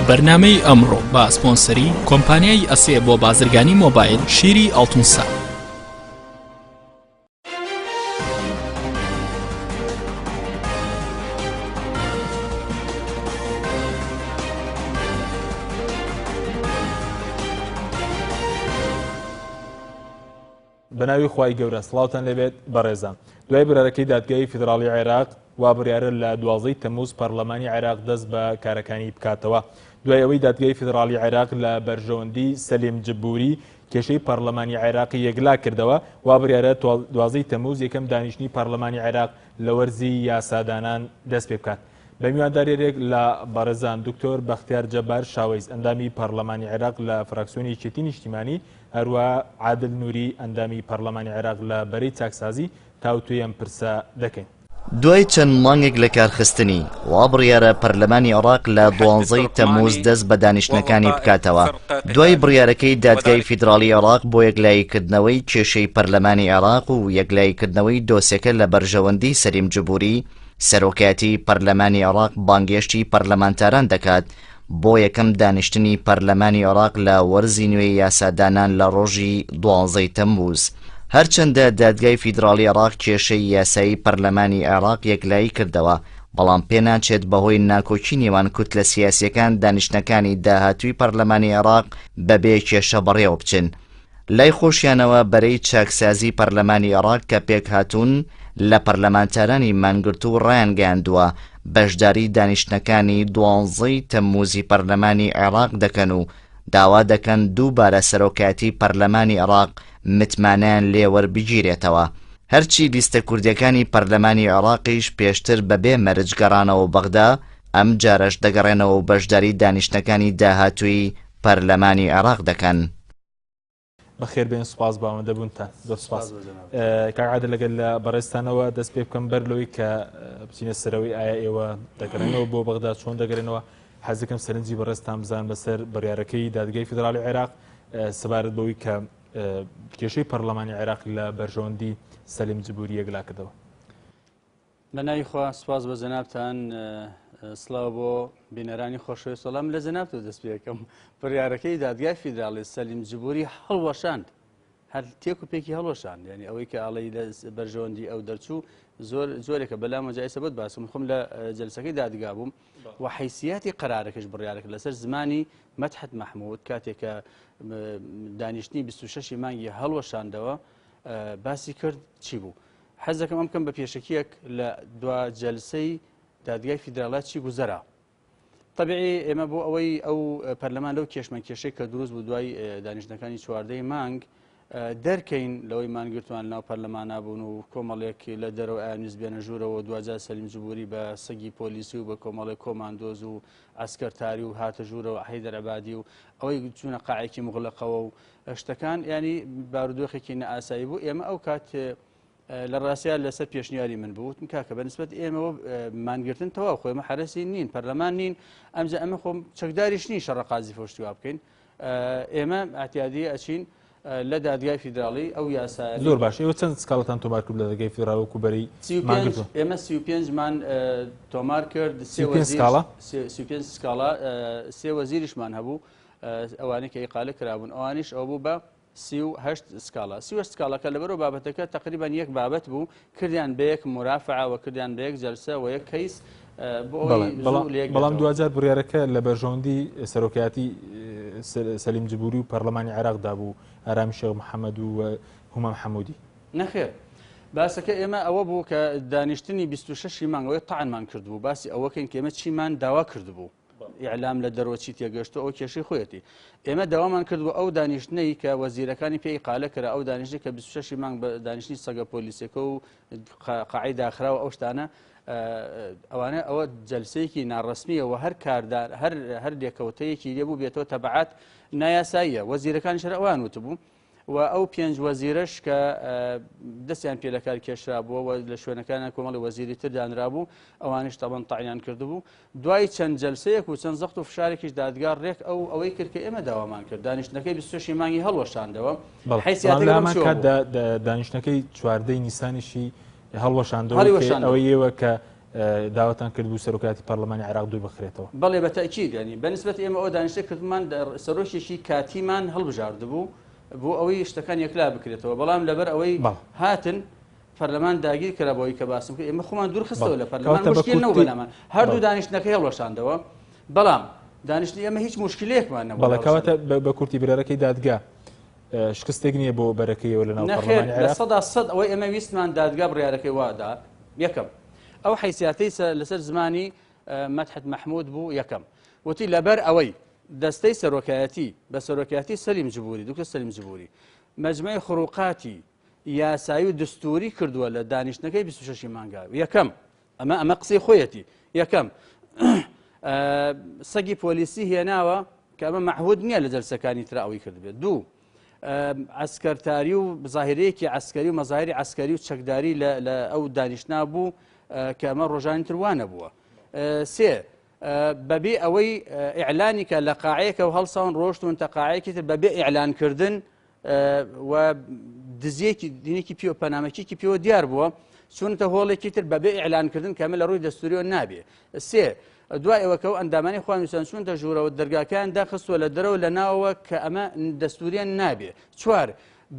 بەرنامەی ئەمڕۆ بە سپۆنسەری کۆمپانیای ئەسێ بۆ بازرگانی مۆبایل شیری ئەڵتونسا. بەناوی خوای گەورە سڵاوتان لەبێت بەڕێزان. دوای برارەکەی دادگای فیدراڵی عێراق وا بڕیارە لە 12 تەمووز پەرلەمانی عێراق دەست بە کارەکانی بکاتەوە. دوای ئەوەی دادگای فیدراڵی عێراق لە بەرژەوەندی سەلیم جبوری کێشەی پەرلەمانی عێراقی یەکلا کردەوە، وا بڕیارە 12 تەمووز یەکەم دانیشتنی پەرلەمانی عێراق لە وەرزی یاسادانان دەست پێ بکات. بە میوانداریێک لە بەڕێزان دکتۆر بەختیار جەبار شاوەیز ئەندامی پەرلەمانی عێراق لە فراکسیۆنی یەکێتی نیشتیمانی، هەروە عادل نووری ئەندامی پەرلەمانی عێراق لە بەرەی چاکسازی تاوتوێم پرسە دەکەین. دوای چەند مانگێک لە کارخستنی وا بڕیارە پەرلەمانی عێراق لە 12 تەمووز دەست بە دانیشتنەکانی بکاتەوە. دوای بڕیارەکەی دادگای فیدراڵی عێراق بۆ یەکلاییکردنەوەی کێشەی پەرلەمانی عێراق و یەکلاییکردنەوەی دۆسیەکە لە بەرژەوەندی سەلیم جبوری، سەرۆکایەتی پەرلەمانی عێراق بانگێشتی پەرلەمانتاران دەکات بۆ یەکەم دانیشتنی پەرلەمانی عێراق لە وەرزی نوێی یاسادانان لە ڕۆژی 12 تەمووز. هەرچەندە دادگای فیدراڵی عێراق کێشەی یاسایی پەرلەمانی عێراق یەکلایی کردەوە، بەڵام پێناچێت بەهۆی ناکۆچی نێوان کوتلە سیاسیەکان دانیشتەکانی داهاتووی پەرلەمانی عێراق بەبێ کێشە بەڕێوە بچن. لای خۆشیانەوە بەرەی چاکسازی پەرلەمانی عێراق کە پێک هاتوون لە پەرلەمانتارانی مانگرت و ڕایان گەیاندووە بەشداری دانیشتنەکانی 12 تەمووزی پەرلەمانی عێراق دەکەن و داوا دەکەن دووبارە سەرۆکایەتی پەرلەمانی عێراق متمانیان لێوەربگیرێتەوە. هەرچی لیستە کوردیەکانی پەرلەمانی عێراقیش پێشتر بەبێ مەرج گەڕانەوە بەغدا، ئەم جارەش دەگەڕێنەوە و بەشداری دانیشتەکانی داهاتووی پەرلەمانی عێراق دەکەن. بەخێربێن، سوپاس باوەندە بوونتان. زۆر سوپاس. کاکعادە لەگەل لە بەڕێستانەوە دەست پێ بکەم بەر لەوەی کە بچینە سەرەوەی ئایا ئێوە دەگەڕێنەوە بۆ بەغدا چۆن دەگەڕێنەوە. حەزەکەم سەرنجی بەڕێستان بزان بەسەر بڕیارەکەی دادگای فیدراڵی عێراق سەبارەت بەوەی کە کێشەی پەرلەمانی عێراق لە بەرژەوەندی سەلیم جبوری یەکلا کردەوە. بەناوی خوا سوپاس بە جەنابتان. سڵاو بۆ بینەرانی خۆشەویست. وەڵام لە جەنابتەوە دەست پێ یەکەم بڕیارەکەی دادگای فیدراڵی سەلیم جبوری هەڵوەشاند، هەر تێک و پێکی هەڵوەشاند. یعنی ئەوەی کە ئاڵی لە بەرژەوەندی ئەو دەرچوو زۆرێکە بەلا مەجایسە بەت باسم خۆم لە جەلسەکەی دادگا بووم و حیثیەتی قەرارەکەش بڕیارەکە لەسەر زمانی مەدحەت مەحموود کاتێکە دانیشتنی 26 مانگی هەڵوەشاندەوە باسی کرد چی بوو. حەزەکەم ئەم بکەم بە پێشەکیەک لە دوا جەلسەی دادگای فیدراڵات چی گوزەرا. طبیعی ئێمە بۆ ئەوەی ئەو پەرلەمان لەو کێشەی کە دروست بوو دوای دانیشتەکانی 14 مانگ دەرکەین لەوەی مانگرتوان ناو پەرلەمانە بوون و کۆمەڵێک لە دەرەوە ئاینوز بێنە ژوورەوە دوجار سەلیم جبوری بە سەگی پۆلیسی و بە کۆمەڵێک کۆماندۆز و ئەسکەرتاری و هاتە ژوورەوە حەیدەر عەبادی و ئەوەی چوونە قاعێکی مغلقەوە و شتەکان ینی بارودۆخێکی نەئاسایی بوو. ئێمە ئەو کات لە ڕاستیان لەسەر پێشنیاری من بوو کاکە بەنسبەت ئێمەوە مانگرتن تەواو خۆمە حرەسی نین، پەرلەمان نین، ئەمجا ئەمە خۆم چەکداریش نین شەڕە قازی فۆشتی وا بکەین. ئێمە ئاحتیادی ئەچین لە دادگای فیدراڵی ئەو یاسایی. زۆر باش. ئێوە چەند سکاڵتان تۆمار کرد لە دادگای فیدراڵ وەکو بەرەی مانگرتووە؟ ئێمە 35 مان تۆمار کرد. 35 سکاڵا، 3 وەزیریشمان هەبوو ئەوانەی کە ئیقالە کرابوون، ئەوانیش ئەو بوو بە 38 سکاڵا. 38 سکاڵەکە لەبەرەوە بابەتەکە تقریبان یەک بابەت بوو، کردیان بە یەک مرافعە و کردیان بە یەک جەلسە و یەک کەیس. بەڵام دوجار بڕیارەکە لە بەرژەوەندی سەرۆکایەتی سەلیم جبوری و پەرلەمانی عێراقدا بوو، ئارامی شێخ محەممەد و هومە محەمودی. نەخێر، باسەکە ئێمە ئەوە بوو کە دانیشتنی 26 مانگەوەی تاعانمان کردبوو، باسی ئەوەکەین کە ئێمە چیمان داوا کردبوو، ئیعلام لە دەرەوەچی تێگەشتەوە ئەو کێشەی خۆیەتی. ئێمە داوامان کردبوو ئەو دانیشتنەی کە وەزیرەکانی پێی قالە کرا، ئەو دانیشتنی کە 26 مانگ بە دانیشتنی سەگە پۆلیسەکە و قاعی داخراوە ئەو شتانە، ئەوانە ئەوە جەلسەیەکی ناڕەسمیەوە هەر لێکەوتەیەکی لێبوو بێتەوە تەبعات نایاساییە. وەزیرەکانی شەر ئەوان وتبوو و ئەو 5 وەزیرەش کە دەستیان پێ لە کار کێشرا بووە لە شوێنەکانە کۆمەڵی وەزیری تر دانرابوو، ئەوانش تەبەن تاعینیان کردبوو. دوای چەند جەلسەیەک و چەند زەخت و فشارێکیش دادگار ڕێک ئەوەی کرد کە ئێمە داوامان کرد دانیشتنەکەی 26 مانگی هەڵوەشاندەوە. دانیشتنەکەی 14 نیسانیشی هەڵوەشاندەوە ئەوەی ئێوە کە داوەتان کرد بوو سەرۆکاتی پەرلەمانی عێراق دوی بخرێتەوە. بەڵێ بەتەکید ینی بەنسبەت ئێمە ئەو دانیشتە کردمان سەرۆکێکی کاتیمان هەڵبژاردبوو بۆ ئەوەی شتەکان یەکلا بکرێتەوە بەڵام لەبەر ئەوەی هاتن پەرلەمان داگیر کرا بەوەی کە باسم کرد ئێمە خۆمان دوور خستەوە لە پەرلەمان مشکل نەبوو بەلامان هەردوو دانیشتەکەی هەڵوەشاندەوە بەڵام دانیشتی ئێمە هیچ مشکلەیەکمان نەبوو. بەڵێ کەواتە بە کورتی برەرەکەی دادگا شکستێک نییە بۆ بەرەکەیەوە لە ناو پەرلەمانی عێراق. لە 100% ئەوەی ئێمە ویستمان دادگا بڕیارەکەی وادا یەکەم ئەو حیسیاتەی لەسەر زمانی مەدحت مەحموود بوو یەکەم وتی لەبەر ئەوەی دەستەی سەرۆکایەتی بە سەرۆکایەتی سەلیم جبوری دوکتۆر سەلیم جبوری مەجموعی خروقاتی یاسایی و دستوری کردووە لە دانیشتنەکەی 26 مانگا یەکەم ئەمە قسەی خۆیەتی یەکەم سەگی پۆلیسی هێناوە کە ئەمە مەعهود نییە لە جەلسەکانی تر ئەوەی کردبێت. دوو عسکەرتاری و بزاهرەیەکی عسکەری و مەزاهری عسکەری و چەکداری لە ئەو دانیشتنا بوو کە ئەمە ڕۆژانی تروانە بووە. سێ بەبێ ئەوەی ئیعلانی کە لە قاعەیەکە و هەڵساون ڕۆشتون تە قاعەیەکی تر بەبێ ئیعلانکردن و دزیەکی دینێکی پێوە پەنامەکیی پێوە دیار بووە چونتە هۆڵێکی تر بەبێ ئیعلانکردن کە ئەمە لە ڕووی دەستوریەوە نابێ. سێ دوای ئەوە کە و ئەندامانی خۆیان چونتە ژوورەوە دەرگاکان داخستووە لە دەرەوە لە ناوەوە کە ئەمە دەستوریان نابێ. چوار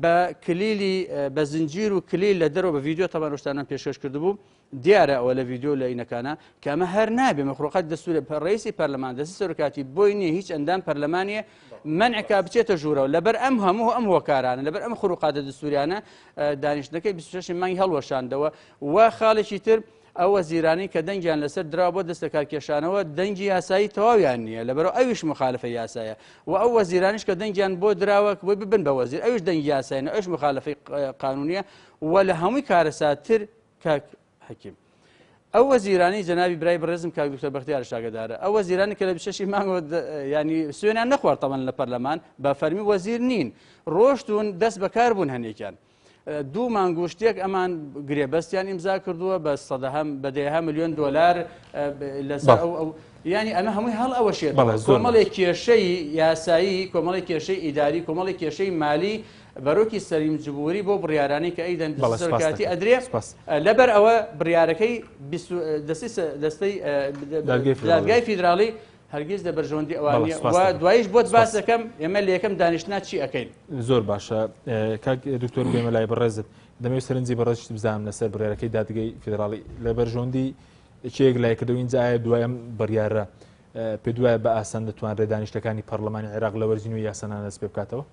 بە کلیلی بە زنجیر و کلیل لە دەرەوە بە ڤیدیۆ تەمان ڕۆشتانان پێشکەش کردبوو دیارە ئەوە لە ڤیدیۆ لە ئینەکانە کە ئەمە هەر نابێ مەخلوقات دەستوری ڕئیسی پەرلەمان دەستی سەرۆکاتی بۆی نییە هیچ ئەندام پەرلەمانیە منعکا بچێتە ژوورەوە لەبەر ئەم هەموو ئەم هۆکارانە لەبەر ئەم خروقاتە دەستوریانە دانیشتەکەی 26 مانگی هەڵوەشاندەوە و خاڵێکی تر ئەو وەزیرانی کە دەنگیان لەسەر دراوە بۆ دەستە کارکێشانەوە دەنگی یاسایی تەواویان نییە لەبەرەوە ئەویش مخالفە یاسایە و ئەو وەزیرانیش کە دەنگیان بۆ دراوە بۆی ببن بە وەزیر ئەویش دەنگی یاسایە ئەوش مخالفەی قانونیە و لە هەمووی کارەساتر کاک حەکیم ئەو وەزیرانی جەنابی برای بەڕێزم کاک دکتۆر بەختیار شاگەدارە ئەو وەزیرانی کە لە 26 مانگەوە ینی سوێنیان نەخوارد تەمان لە پەرلەمان بە فەرمی وەزیر نین ڕۆشتون دەست بەکار بوون هەنێکیان. دوو مانگوشتێک ئەمان گرێبەستیان ئیمزا کردووە بە بەدەیها ملیۆن دۆلار لەسەر ینی ئەمە هەمووی هەڵ ئەوەشێت کۆمەڵێک کێشەی یاسایی کۆمەڵی کێشەی ئیداری کۆمەڵی کێشەی مالی بەرۆکی سەلیم جبوری بۆ بڕیارانی کە ئەیدەن سەرۆکاتی ئەدرێ لەبەر ئەوە بڕیارەکەی دەستەی دادگای فیدراڵی هەرگیز لە بەرژەوەندی ئەوانە و دوایش بۆت باس دەکەم ئێمە لە یەکەم دانیشتنا چی ئەەکەین. زۆر باشە کاک دکتۆر بێمە لای بەڕێزت دەمەوێت سەرنجی بەڕێزت بزانم لەسەر بڕیارەکەی دادگای فیدراڵی لە بەرژەوەندی چێک لایکردەوە اینجا دوایەم بڕیارە پێ دوایە بە ئاسان دەتوانرێت دانیشتەکانی پەرلەمانی عێراق لە وەرزینەوەی یاسانان دەست پێ بکاتەوە.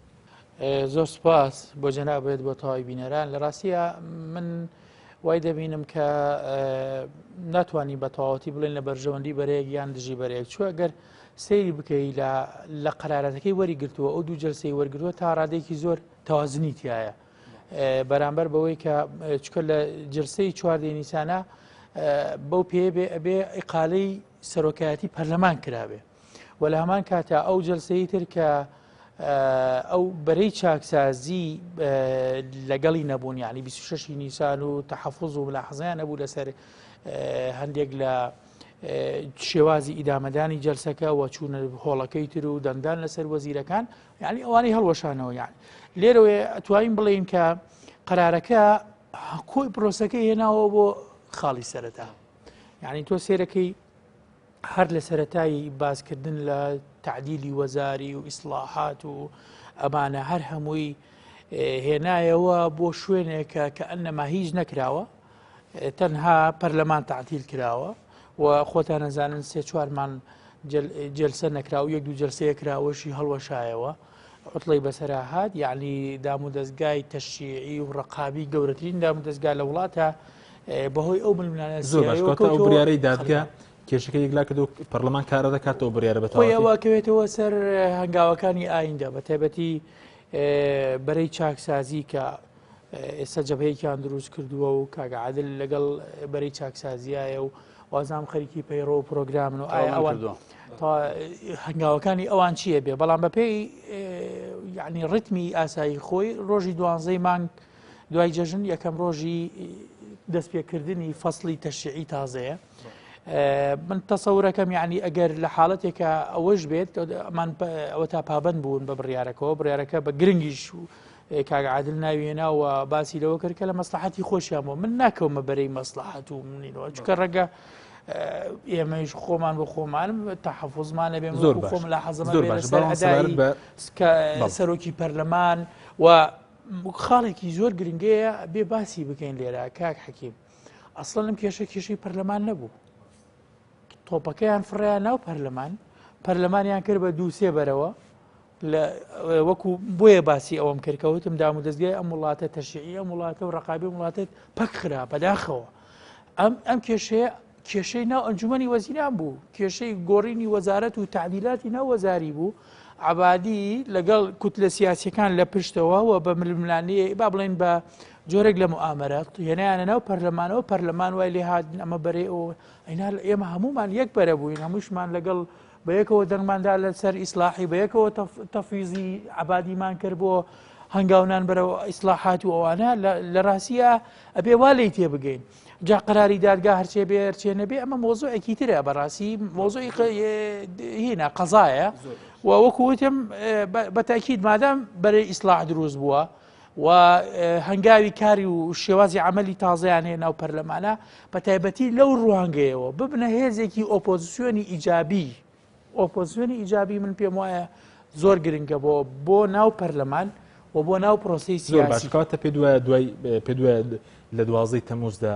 زۆر سوپاس بۆ جەنابێت بۆ تەواوی بینەران لە ڕاستیە من وای دەبینم کە ناتوانانی بە تەواوەتی بڵێن لە بەرژەوەندی بەرەیەک یان دژی بەرەیەک چوە ئەگەر سەیری بکەی لە قەرارەتەکەی وەریگرتووە ئەو دوو جەلسەی وەرگرتووە تا ڕادێکی زۆر تەوازنی تایە بەرامبەر بەوەی کە چکە لە جلسەی 4 نیسانە بەو پێ بێ ئیقالەی سەرۆکایەتی پەرلەمان کرابێ و لە هەمان کاتە ئەو جلسەی تر کە ئەو بەرەی چاکسازی لەگەڵی نەبوون یعنی 26 نیسان و تەحەفوظ و ملاحەزەیان نەبوو لەسەر هەندێک لە شێوازی ئیدامەدانی جەلسەکە و چوونە هۆڵەکەی تر و دەندان لەسەر وەزیرەکان یعنی ئەوانەی هەڵوەشانەوە یان لێرەوەی ئەتوانین بڵێین کە قەرارەکە کۆی پرۆسەکەی هێناوە بۆ خاڵی سەرەتا یعنی تۆ سێرەکەی هەر لە سەرەتایی باسکردن لە تعدیلی وەزاری و ئیسلاحات و ئەمانە هەر هەمووی هێنایەوە بۆ شوێنێکە کە ئەنەما هیچ نەکراوە تەنها پەرلەمان تعتیل کراوە و خۆتان نەزانن 3-4مان جلسە نەکراوە یەک دوو جلسەیە کراوەشی هەڵوەشایەوە عوتڵی بەسەرا هات یعنی دام و دەستگای تەشریعی و ڕقابی گەورەترین دام و دەستگا لە وڵاتە بەهۆی ئەو ململانە ئەو بڕیارەی دادگا کێشەکە یەکلا کردو پەرلەمان کارە دەکاتەوە بڕیارە بەتەواوی ئەوە کەوێتەوە سەر هەنگاوەکانی ئایندە بە تایبەتی بەرەی چاکسازی کە ئێستا جەبهەیەکیان دروست کردووە و کاگە عادل لەگەڵ بەرەی چاکسازیایە و وازام خەریکی پەیڕۆ و پرۆگرامن و ئایا ئەوان هەنگاوەکانی ئەوان چییە بێ بەڵام بەپێی یعنی ڕتمی ئاسایی خۆی ڕۆژی 12 مانگ دوای جەژن یەکەم ڕۆژی دەستپێکردنی فەسڵی تەشریعی تازەیە من تەسەورەکەم یعنی ئەگەر لە حاڵەتێکە ئەوەش بێت ئەمان ئەوە تا پابند بوون بە بڕیارەکەەوە بڕیارەکە بە گرنگیش و کاگعادل ناوێناوە باسی لەوە کرد کە لە مەسلحەتی خۆشیان بۆ من ناکەومە بەرەی مەسلحەت و منینەوە چکە ڕەگە ئێمەش خۆمان بۆ خۆمانم تەحەفوزمانە بێ زۆر خۆم لە حەزەمە سەرۆکی پەرلەمان و خاڵێکی زۆر گرنگەیە بێ باسی بکەین لێرە کاک حەکیم ئەسڵەن لەم کێشەی پەرلەمان نەبوو تۆپەکەیان فڕیان ناو پەرلەمانیان کرد بە 2-3 بەرەوە وەکو بۆیە باسی ئەوەم کردکەوتم دام و دەستگای ئەم وڵاتە تەشیعی ئەم وڵاتە و ڕقابی وڵاتێت پەک خرا بەداخەوە ئەم کێشەی ناو ئەنجومەنی وەزیران بوو کێشەی گۆڕینی وەزارەت و تعدیلاتی ناو وەزاری بوو عبادی لەگەڵ کوتلە سیاسیەکان لە پشتەوە و بە ململانەیە با بڵێن بە جۆرێک لە موامەرات هێنایانە ناو پەرلەمانەوە پەرلەمان وای لێ هاتن ئەمە بەرێ ئەوە ئێمە هەمومان یەک بەرە بووین هەمووشمان لەگەڵ بەیەکەوە دەرماندا لەسەر ئیسلاحی بەیەکەوە تەفویزی عبادیمان کرد بۆ هەنگاونان بەرەوە ئیسلاحات و ئەوانە لە ڕاستیە ئەبێ وا لێی تێبگەین جا قەراری دادگا هەرچێ بێ هەرچێ نەبێ ئەمە مۆزوعێکی ترە بەڕاستی مۆزوعی هێنا قەزایە و وەکوتم بەتاکید مادام بەرەی ئیسلاح دروست بووە و هەنگاوی کاری و شێوازی عملی تازەیان هەیە ناو پەرلەمانە بە تایبەتی لەو ڕوانگەیەوە ببنە هێزێکی ئۆپۆزیسیۆنی ئیجابی من پێم وایە زۆر گرنگە بۆ ناو پەرلەمان و بۆ ناو پرۆسی سیاسی کاتە پێ لە 12 تەمووزدا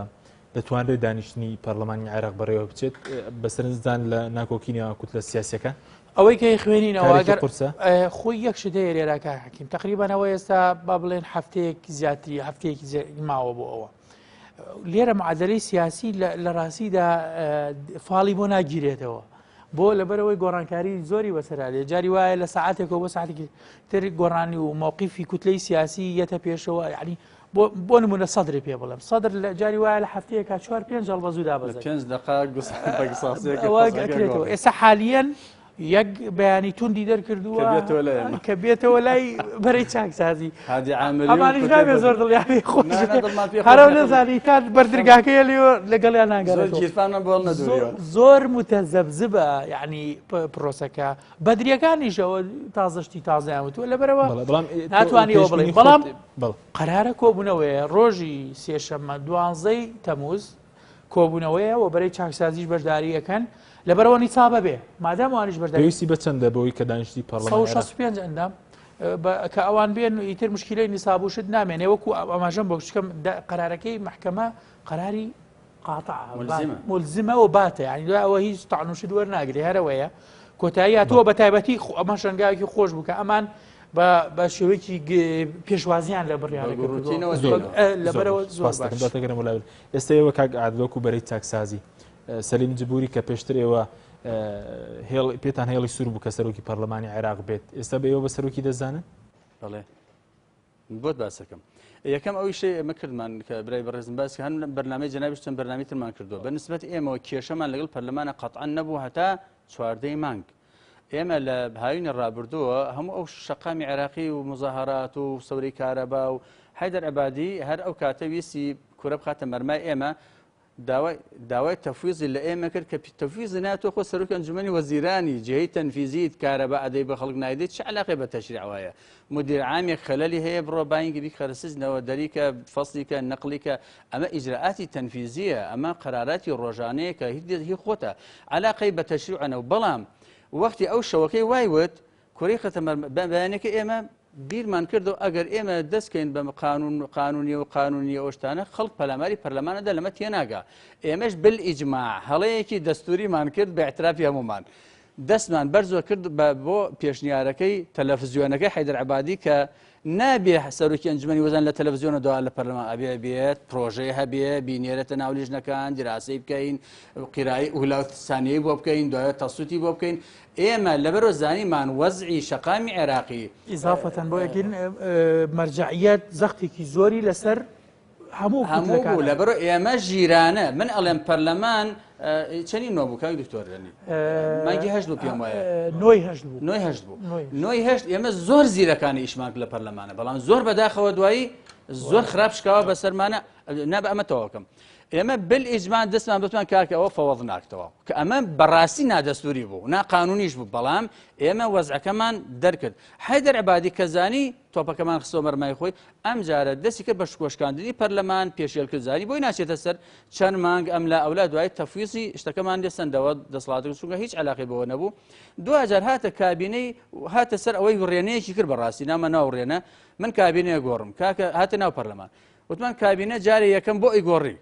دەتوانرێت دانیشتنی پەرلەمانی عێراق بەڕێوە بچێت بەسەرنجدان لە ناکۆکینەوە کوتلە سیاسیەکە ئەوەی کە خوێنینەوە خۆی یەک شدەیە لێراکە حەکیم تقریبانەوە ئێستا با بڵێن هەفتەیەکی ماوە بۆ ئەوە لێرە معادلەی سیاسی لە ڕاستیدا فاڵی بۆ ناگیرێتەوە بۆ لەبەرەوەی گۆڕانکاری زۆری بەسەرالێ جاری وایە لە ساعاتێکەوە بۆ ساعتێکی تر گۆڕانی و مووقیفی کوتلەی سیاسی یەتە پێشەوە یعنی بۆ نمونە سەدرێ پێ بڵم سەدر لە جاری وایە لە هەفتەیەکە 4-5 هەڵبەزوودا بەزێتەوە ئێستا حالیەن یەک بەیانی توندی دەرکردووە کە بێتەوە لای بەرەی چاکسازی ئەمانیش نابێت زۆر دڵیانی خۆش هەرەو نەزانی تا بەردرگاکەیە لێوە لەگەڵیان ناگەڕێت زۆر متەزەبزبە یعنی پرۆسەکە بەدریەکانیشەوە تازەشتی تازەیان وتوە لەبەرەوە ناتوانیەوە بڵێ بەڵام قەرارە کۆبوونەوەیە ڕۆژی سێشەممە 12 تەمووز کۆبوونەوەیە و بەرەی چاکسازیش بەشداریەکەن لەبەرەوە نیچابە بێ مادام وانیش بەردەویستی بە چەندە بەوەی کە دانیشتی پەرلەمان 165 ئەندام کە ئەوان بێن ئیتر مشکلەی نیسابووشت نامێنێ وەکو ئەماژەم بۆ شکەم قەرارەکەی محکەمە قەراری قاتع ملزمە و باتە یعنی دوای ئەوە هیچ تەعنوشت وەرناگرێ هەرەوەیە کۆتایی هاتووە بە تایبەتی ئەمە شەنگاوێکی خۆش بووکە ئەمان بە شێوەیەکی پێشوازیان لە بڕیارەکە لەبەرەوە زۆر ئێستا ئێوە کاک عادلۆک و بەرەی چاکسازی سەلیم جبوری کە پێشترەوە پێتان هێڵی سوور بوو کە سەرۆکی پەرلەمانی عێراق بێت ئێستا بە ئێوە بە سەرۆکی دەزانن؟ بەڵێ بۆت باسەکەم یەکەم ئەوی شەی ئەمە کردمان کە برای بەڕێزم باس کە هەم بەرنامەی جەنابیشتن بەرنامی ترمان کردووە بە نسبەت ئێمەوە کێشەمان لەگەڵ پەرلەمانە قەتعەن نەبوو هەتا 14 مانگ ئێمە لە هاوینە ڕابردووە هەموو ئەو شەقامی عێراقی و مزاهرات و سەورەی کارەبا و حەیدەر عەبادی هەر ئەو کاتە ویستی کورە بخاتە مەرمای ئێمە داوای تەفویزی لە ئێمە کرد کە تەفویز ناتوە خۆ سەرۆکی ئەنجومەنی وەزیرانی جێی تەنفیزیت کارەبا ئەدەی بە خەڵک نایدێت چه عەلاقەی بە تەشریع وایە مدیر عامێک خەلەلی هەیە بڕۆ باینگی بیخەرسزنەوە دەریکە فەسلیکە نەقلیکە ئەمە ئیجراعاتی تەنفیزیە ئەمە قەراراتی ڕۆژانەیە کە هی خۆتە عەلاقەی بە تەشریعەوە بەڵام وەختی ئەو شەوەکەی وایوت کوڕی خەتە بەیانێکە ئێمە بیرمان کردو ئەگەر ئێمە دەستکەین بە قانونی و قانونی ئەوشتانە خەڵک پەلاماری پەرلەمانەدا لەمە تێناگا ئێمەش بالئیجماع هەڵەیەکی دەستوریمان کرد بە اعترافی هەمومان دەستمان بەرزوە کرد بۆ پێشنیارەکەی تەلەڤیزیۆنەکەی حەیدەر عەبادی کە نابێ سەرۆکی ئەنجومەنی وەزان لە تەلەڤیزیۆنە دوا لە پەرلەمان ئەبێ بێت پرۆژەی هەبێ بینێرێتە ناو لیژنەکان دیراسی بکەین قیرائی ولاوتسانیەی بۆ بکەین دوایە تەسووتی بۆ بکەین ئێمە لەبەرەوە زانیمان وەزعی شەقامی عێراقی ئیزافەتەن بۆ یەکین مەرجعیەت زەختێکی زۆری لەسەر هەموو لەبەرەوە ئێمە ژیرانە من ئەڵێم پەرلەمان چەنی نۆ بوو کاک دکتۆرانی مانگی هەشت بوو پێم وایە نۆی هەشت بوو نۆی هەشت ئێمە زۆر زیرەکانی ئیشمان لە پەرلەمانە بەڵام زۆر بەداخەوە دوایی زۆر خراپ شکاوە بەسەرمانە نابە ئەمە تەواوکەم ئێمە بالئیجمان دەستمان بتوان کاکەوە فەوەڵ ناکتەوە کە ئەمە بەڕاستی نادەستوری بوو ناقانونیش بوو بەڵام ئێمە وەزعەکەمان دەرکرد حەیدەر عەبادی کەزانی تۆپەکەمان خستۆ مەرمای خۆی ئەم جارە دەستی کرد بە شکۆشکاندنی پەرلەمان پێشێلکردزانی بۆی ناچێتە سەر چەند مانگ ئەم لا ئەولا دوای تەفویزی شتەکەمان لێسەندەوە دەسەڵاتی چونکە هیچ عەلاقەی بەوە نەبوو 2000 هاتە کابینەی هاتە سەر ئەوەی ڕێنەیەکی کرد بەڕاستی نامە ناو ڕێنە من کابینەیە گۆڕم کاکە هاتە ناو پەرلەمان وتمان کابینە جارێ یەکەم بۆ ئیگۆڕی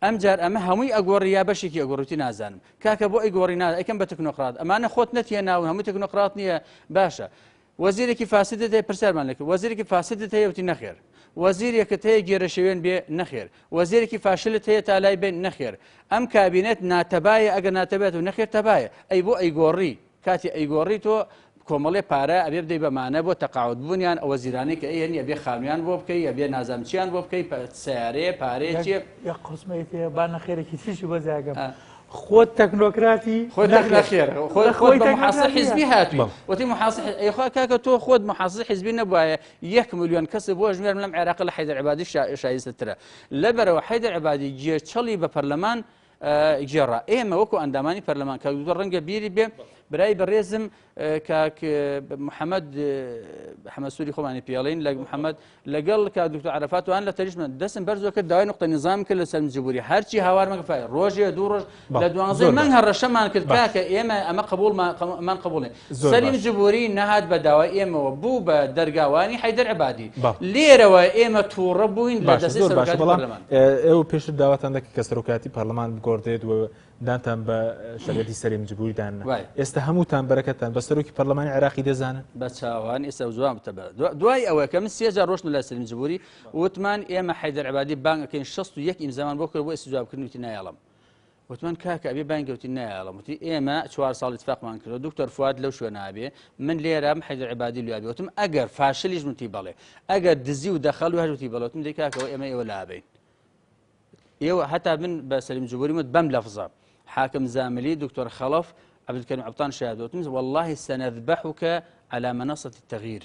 ئەم جار ئەمە هەمووی ئەگۆڕی یا بەشێکی ئەگۆڕوتی نازانم کاکە بۆ ئەیگۆڕی ئەکەم بە تەکنۆقرات ئەمانە خۆت نەتیە ناون هەمووی تەکنۆقرات نییە باشە وەزیرێکی فاسدت هەیە پرسیارمان لەکرد وەزیرێکی فاسدت هەیە وتی نەخێر وەزیرێکت هەیە گێرە شێوێن بێ نەخێر وەزیرێکی فاشلت هەیە تا لای بێن نەخێر ئەم کابینێت ناتەبایە ئەگەر ناتەبێت و نەخێر تەبایە ئەی بۆ ئەیگۆڕی کاتی ئەیگۆڕی تۆ کۆمەڵێ پارە ئەبێ بدەی بەمانە بۆ تەقاعود بوونیان ئەوە زیرانەی کە ئەیە ئەبێ خامیان بۆ بکەی ئەبێ نازامچیان بۆ بکەی سیارەیە پارەیەکی قسمەیە با نەخێرەی تریشی بەزیاگەم خۆت تەکنۆکراتی خۆت نەخێر خۆت محاسب حیزبی هاتووی وتی محاسب ئەیخوا کاکە تۆ خۆت محاسب حیزبی نەبوایە 1 ملیۆن کەس بۆ ژمێرم لەم عێراق لە حەیدەر عەبادی شایستەترە لەبەرەوە حەیدەر عەبادی گێچەڵی بە پەرلەمان گێڕا ئێمە وەکو ئەندامانی پەرلەمان کە ڕەنگە بیری بێ برای بەڕێزم کاک محەممەد سووری خۆمانی پیاڵین لە محەممەد لەگەڵ کا دکتۆر عەرەفات وان لە تەریشمە دەستم بەرزۆ کرد داوای نقطە نظام کرد لەسەر جبوری هەرچی هاوارمەگەفای ڕۆژێ دوو ڕۆژ لە 12 مانگ هەڕەشەمان کرد کاکە ئێمە ئەمە قبولمان قبولێ سەلیم جبوری نەهات بە داوای ئێمەوە بوو بە دەرگاوانی حەیدەر عەبادی لێرەوە ئێمە تووڕە بووین لە دەستی سەرۆکاتی پەرلەمان ئێوە پێشتر داواتان دەکرد کە سەرۆکاتی پەرلەمان بگۆڕدرێت و دانتان بە شەریعەتی سەلیم جبوریدان ئێستا هەمووتان بەرەکەتان بە سەرۆکی پەرلەمانی عێراقی دەزانن بە چاوان ئێستا جوان بتەبە دوای ئەوە کە من 30 جار ڕۆشن لە سەلیم جبوری وتمان ئێمە حەیدەر عەبادی بانگ ئەکەین 61 ئیمزامان بۆ کرد بۆ ئیستیجابکردن وتی نایەڵم وتمان کاکە ئەبێ بانگی وتی نایەڵم وتی ئێمە 4 ساڵ اتفاقمان کردەوە دکتۆر فواد لەو شوێنە ئابێ من لێرەم حەیدەر عەبادی لێ ئابێ وتم ئەگەر فاشلیش منتی بەڵێ ئەگەر دزی و دەخەڵ و هەروتی بەڵێ وتم دەی کاکەوە ئێمە ئێوە لابین ئێوە هەتا من بە سەلیم جبوری وت بەم لەفزە حاكم زاملي دكتور خلف عبد الكريم عبطان شهادة والله سنذبحك على منصة التغيير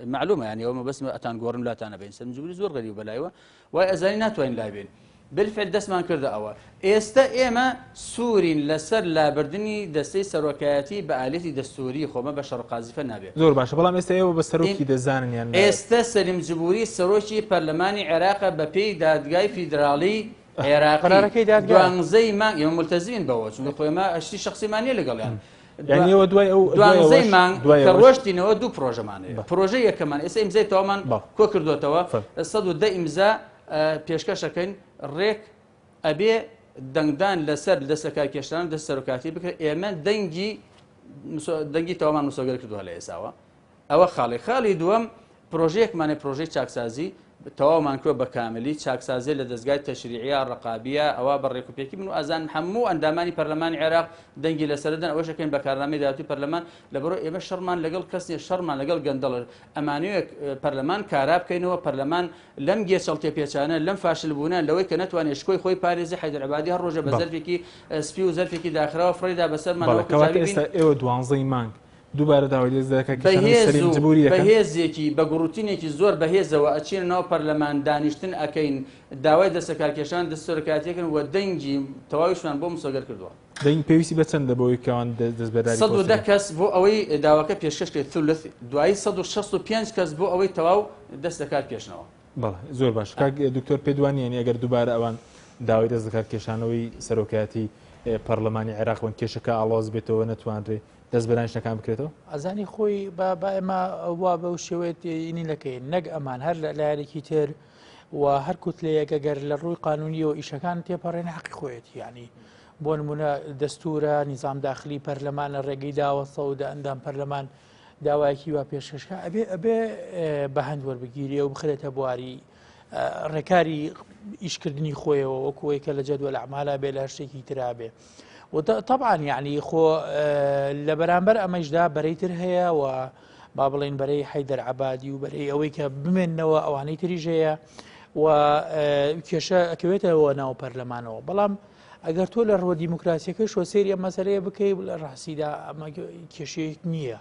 معلومة يعني يوم بس أتان قورن لا تانا بين سلم جبري زور غريب بلايوه وأزاني ناتوين لاعبين بالفعل دسمان كرد أوا إستا إما سوري لسر لابردني دستي سروكاتي بآلتي دستوري خو ما بشر قاذفة نابي زور باشا بلام إستا إيوه بسروكي دزانن يعني إستا سلم جبوري سروكي برلماني عراق ببي دادقاي فيدرالي عراقي دوانزەی مانگ ئێمە ملتەزمین بەوە چونکە خۆی ما ئەشتی شخصیمانیە لەگەڵ یان ئێوە دوانزەی مانگ کە ڕۆشتینەوە دوو پرۆژەمانەیە پرۆژە یەکەمان ئێستا ئیمزای تەوامان کۆ کردوێتەوە 110 ئیمزا پێشکەشەکەین ڕێک ئەبێ دەنگدان لەسەر دەستەکار کێشتان دەست سەرۆکاتی بکرێت ئێمە دەنگی تەوامان مسۆگەر کردووە لە ئێساوە ئەوە خاڵی دووەم پرۆژەیەکمانێ پرۆژەی چاکسازی تەواومان کرد بە کاملی چاکسازی لە دەستگای تەشریعیە ڕقابیە ئەوە بەڕێکوپێکی من و ئازان هەموو ئەندامانی پەرلەمانی عێراق دەنگی لەسەردەن ئەوەشەکەین بە کارنامەی داهاتووی پەرلەمان لەبەرەوە ئێمە شەڕمان لەگەڵ کەسێ شەڕمان لەگەڵ گەندەڵ ئەمانوێ پەرلەمان کارا بکەینەوە پەرلەمان لەم گێچەڵ تێپێچانە لەم فاشلبوونە لەوەی کە نەتوانێت شکۆی خۆی پارێزی حەیدەر عەبادی هەر ڕۆژە بە زەرفێکی سپی و زەرفێکی داخراوە فڕێدا بەسەرمان ئێستا ئێوە 12 مانگ دووبارە داوای لێ دەکەن بەهێزێکی بە گوڕوتینێکی زۆر بەهێزەوە ئەچێنەوە پەرلەمان دانیشتن ئەکەین داوای دەستەکارکێشان دەستۆرکاتیەکەن و دەنگی تەواویشمان بۆ مسۆگەر کردووە دەنگ پێویستی بە چەندە بۆی کەوان دەستبەرداری 110 کەس بۆ ئەوەی داواکە پێشکەش کرێت ثلث دوایی 165 کەس بۆ ئەوەی تەواو دەستەکارکێشنەوە بەڵێ زۆر باش کاک دکتۆر پێدوانیانی ئەگەر دووبارە ئەوان داوای دەستەکارکێشانەوەی سەرۆکایەتی پەرلەمانی عێراق بن کێشەکە ئاڵاز بێتەوە نەتوانرێ دەست بەدانیشتەکان بکرێتەوە ئەزانی خۆی با ئێمە وا بەو شێوەیە ئینی نەکەین نەک ئەمان هەر لە لایەنێکی تر و هەر کوتلەیەکە گەر لە ڕووی قانونیەوە ئیشەکان تێپەڕێنە حەقی خۆیەتی یعنی بۆ نمونە دەستورە نیزام داخلی پەرلەمانە ڕێگەی داوەستە و ئەندام پەرلەمان داوایەکی وا پێشکەشکە ئەبێ بە هەند وەربگیری و بخرێتە بواری ڕێکاری ئیشکردنی خۆیەوە وەکوەوەی کە لە جەدوەل ئەعمالە بێ لە شتێکی ترابێ وطبعا يعني خو لبرانبر ئەمەشدا بەرەیتر هەیە و با بڵێن بەرەی حەیدەر عەبادی و بەرەی ئەوەی کە بمێننەوە ئەوانەی تریژ هەیە و کێشە ئەکەوێتەوە ناو پەرلەمانەوە بەڵام ئەگەر تۆ لە ڕۆ دیموکراسیەکەی شۆ سێری ئەم مەسەلەیە بکەی لە ڕاستیدا ئەمە کێشەیەک نییە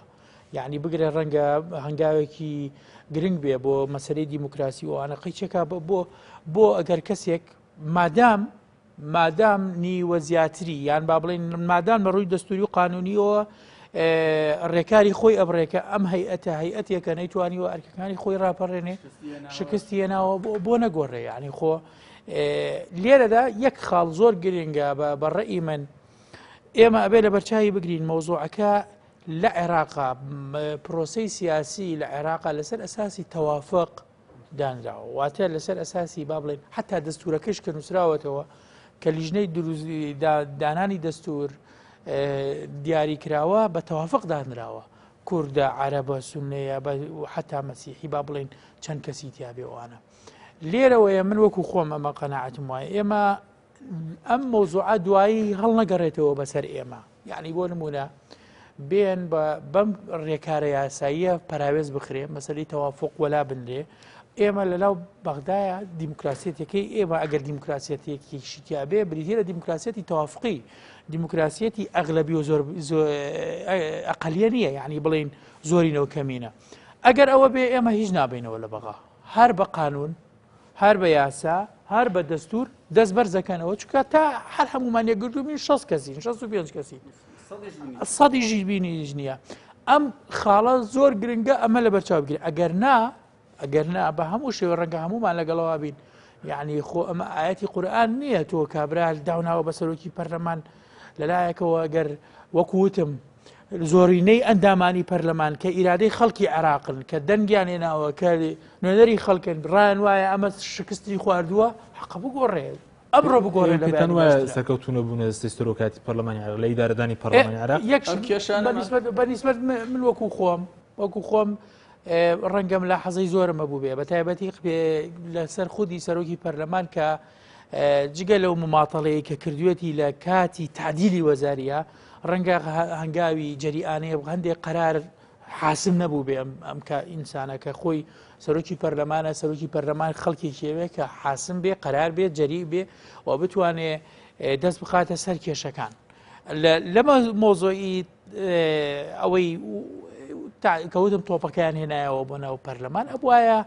یعنی بگرێ ڕەنگە هەنگاوێکی گرنگ بێ بۆ مەسەلەی دیموکراسی و ئەوانە قەیچێکا بۆ ئەگەر کەسێک مادام نیوە زیاتری یان با بڵێن مادام بە ڕووی دەستوری و قانونیەوە ڕێکاری خۆی ئەبڕێکە ئەم هەیئەتێکە نەیتوانیوە ئەرکەکانی خۆی ڕاپەڕێنێ شکستی هێناوە بۆ نەگۆڕێ یعنی خۆ لێرەدا یەک خاڵ زۆر گرنگە بە ڕێی من ئێمە ئەبێ لە بەرچاوی بگرین مەوزوعەکە لە عێراقا پرۆسەی سیاسی لە عێراقا لەسەر ئەساسی تەوافق دانراوە واتە لەسەر ئەساسی با بڵێن حتا دەستورەکەش کە نووسراوەتەوە کە لیژنەی دانانی دەستور دیاریکراوە بە تەوافق دانراوە کوردە عەرەبە سونەیە حتا مەسیحی با بڵێن چەند کەسی تیابێوانە لێرەوەیە من وەکو خۆم ئەمە قەناعەتم وایە ئێمە ئەم مەوزوعە دوایی هەڵ نەگەڕێتەوە بەسەر ئێمە یعنی بۆ نمونە بێن بەم ڕێکارە یاساییە پەراوێز بخرێ مەسەلەی تەوافق وەلا بنرێ ئێمە لەناو بەغدایە دیموکراسیەتەکەی ئێمە ئەگەر دیموکراسیەتێکی شتیابێ بریتە دیموکراسیەتی تەوافقی دیموکراسیەتی ئەغلەبی و زۆر ئەقەلیە نییە یعنی بڵێن زۆرینەوە کەمینە ئەگەر ئەوە بێ ئێمە هیچ نابینەوە لە بەغا هەر بە قانون هەر بە یاسا هەر بە دەستور دەست بەرزەکەنەوە چکە تا هەر هەمومان یەکگرتوبین 6 کەسی 65 کەسی سەدی ژیر بینیش نییە ئەم خاڵە زۆر گرنگە ئەمە لە بەرچاو بگرێت ئەگەر نا بە هەموو شێوە ڕەنگە هەمومان لەگەڵەوە بین یعنی خۆ ئەمە ئاەتی قورئان نییە تۆ کابرا داوناوە بە سەرۆکی پەرلەمان لەلایەکەوە ئەگەر وەکوتم زۆرینەی ئەندامانی پەرلەمان کە ئیرادەی خەڵکی عێراقن کە دەنگیان هێناوە کە نوێنەری خەڵکن ڕایان وایە ئەمە شکستی خواردووە حەق بگۆڕێ ئەمڕۆ بگۆڕێ سەرکەوتونە بوونە دەستی سەرۆکاتی پەرلەمانی عێراق لە ئیدارەدانی پەرلەمانی عێراق بەنسبەت من وەکو خۆم ڕەنگەم لە حەزەی زۆرمە بوو بێ بە تایبەتی لەسەر خودی سەرۆکی پەرلەمان کە جگە لەو مماتەڵەیە کە کردوێتی لە کاتی تعدیلی وەزاریە ڕەنگە هەنگاوی جەریئانەیە هەندێک قەرار حاسم نەبوو بێ ئەم کە ئینسانە کە خۆی سەرۆکی پەرلەمانە سەرۆکی پەرلەمان خەڵکی کێوێ کە حاسم بێ قەرار بێت جەری بێ و بتوانێ دەست بخاتە سەر کێشەکان لەمە مۆزۆئی ئەوەی کەوتم تۆپەکەیان هێنایەوە بۆ ناو پەرلەمان ئەبوایە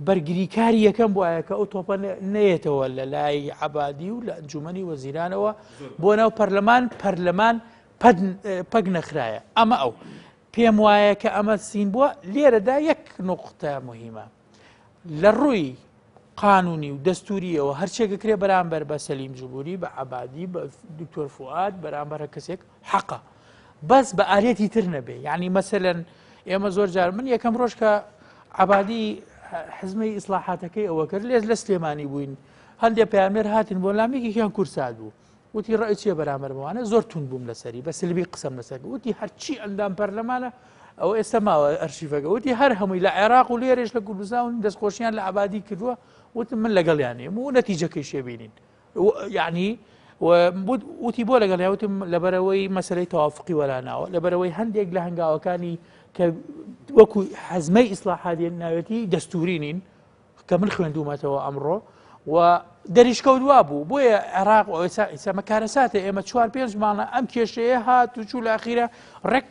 بەرگریکاری یەکەم بواە کە ئەو تۆپە نەیەتەوە لە لای عەبادی و لە ئەنجومەنی وەزیرانەوە بۆ ناو پەرلەمان پەگ نەخرایە ئەمە ئەو پێم وایە کە ئەمە سین بووە لێرەدا یەک نقطە مهمە لە ڕووی قانونی و دەستوریەوە هەرچێکە کرێ بەرامبەر بە سەلیم جوبوری بە عەبادی بە دکتۆر فواد بەرامبەر کەسێک حەقە بەس بە ئالێتی تر نەبێ یعنی مەسەلەن ئێمە زۆر جار من یەکەم ڕۆژ کە عەبادی حزمەی ئیسلاحاتەکەی ئەوە کرد لێز لە سلێمانی بووین هەندێک پەیامبەر هاتن بۆ لامێکێکیان کورساد بوو وتی ڕای چیە بەرامبەر بەوانە زۆر تون بووم لەسەری بە سلبی قسەم لەسەر وتی هەرچی ئەندام پەرلەمانە ئەو ئێستا ماوە ئەرشیفەکە وتی هەر هەمووی لە عێراق و لێرەش لە کوردستان دەستخۆشیان لە عەبادی کردووە وتم من لەگەڵیان نیم و نەتیجەکەی شێبینین یعنی وتی بۆ لەگەڵ یاوتم لەبەرەوەی مەسەلەی تەوافقی وەلاناوە لەبەرەوەی هەندێک لە هەنگاوەکانی کە وەکو حەزمەی ئیسلاحاتی ناوێتی دەستوری نین کە من خوێندومەتەوە ئەمڕۆ و دەریشکەوتوا بوو بۆیە عێراق ئێستا کارەساتە ئێمە 4-5 ماڵە ئەم کێشەیە هات و چوو لە ئەخیرە ڕێک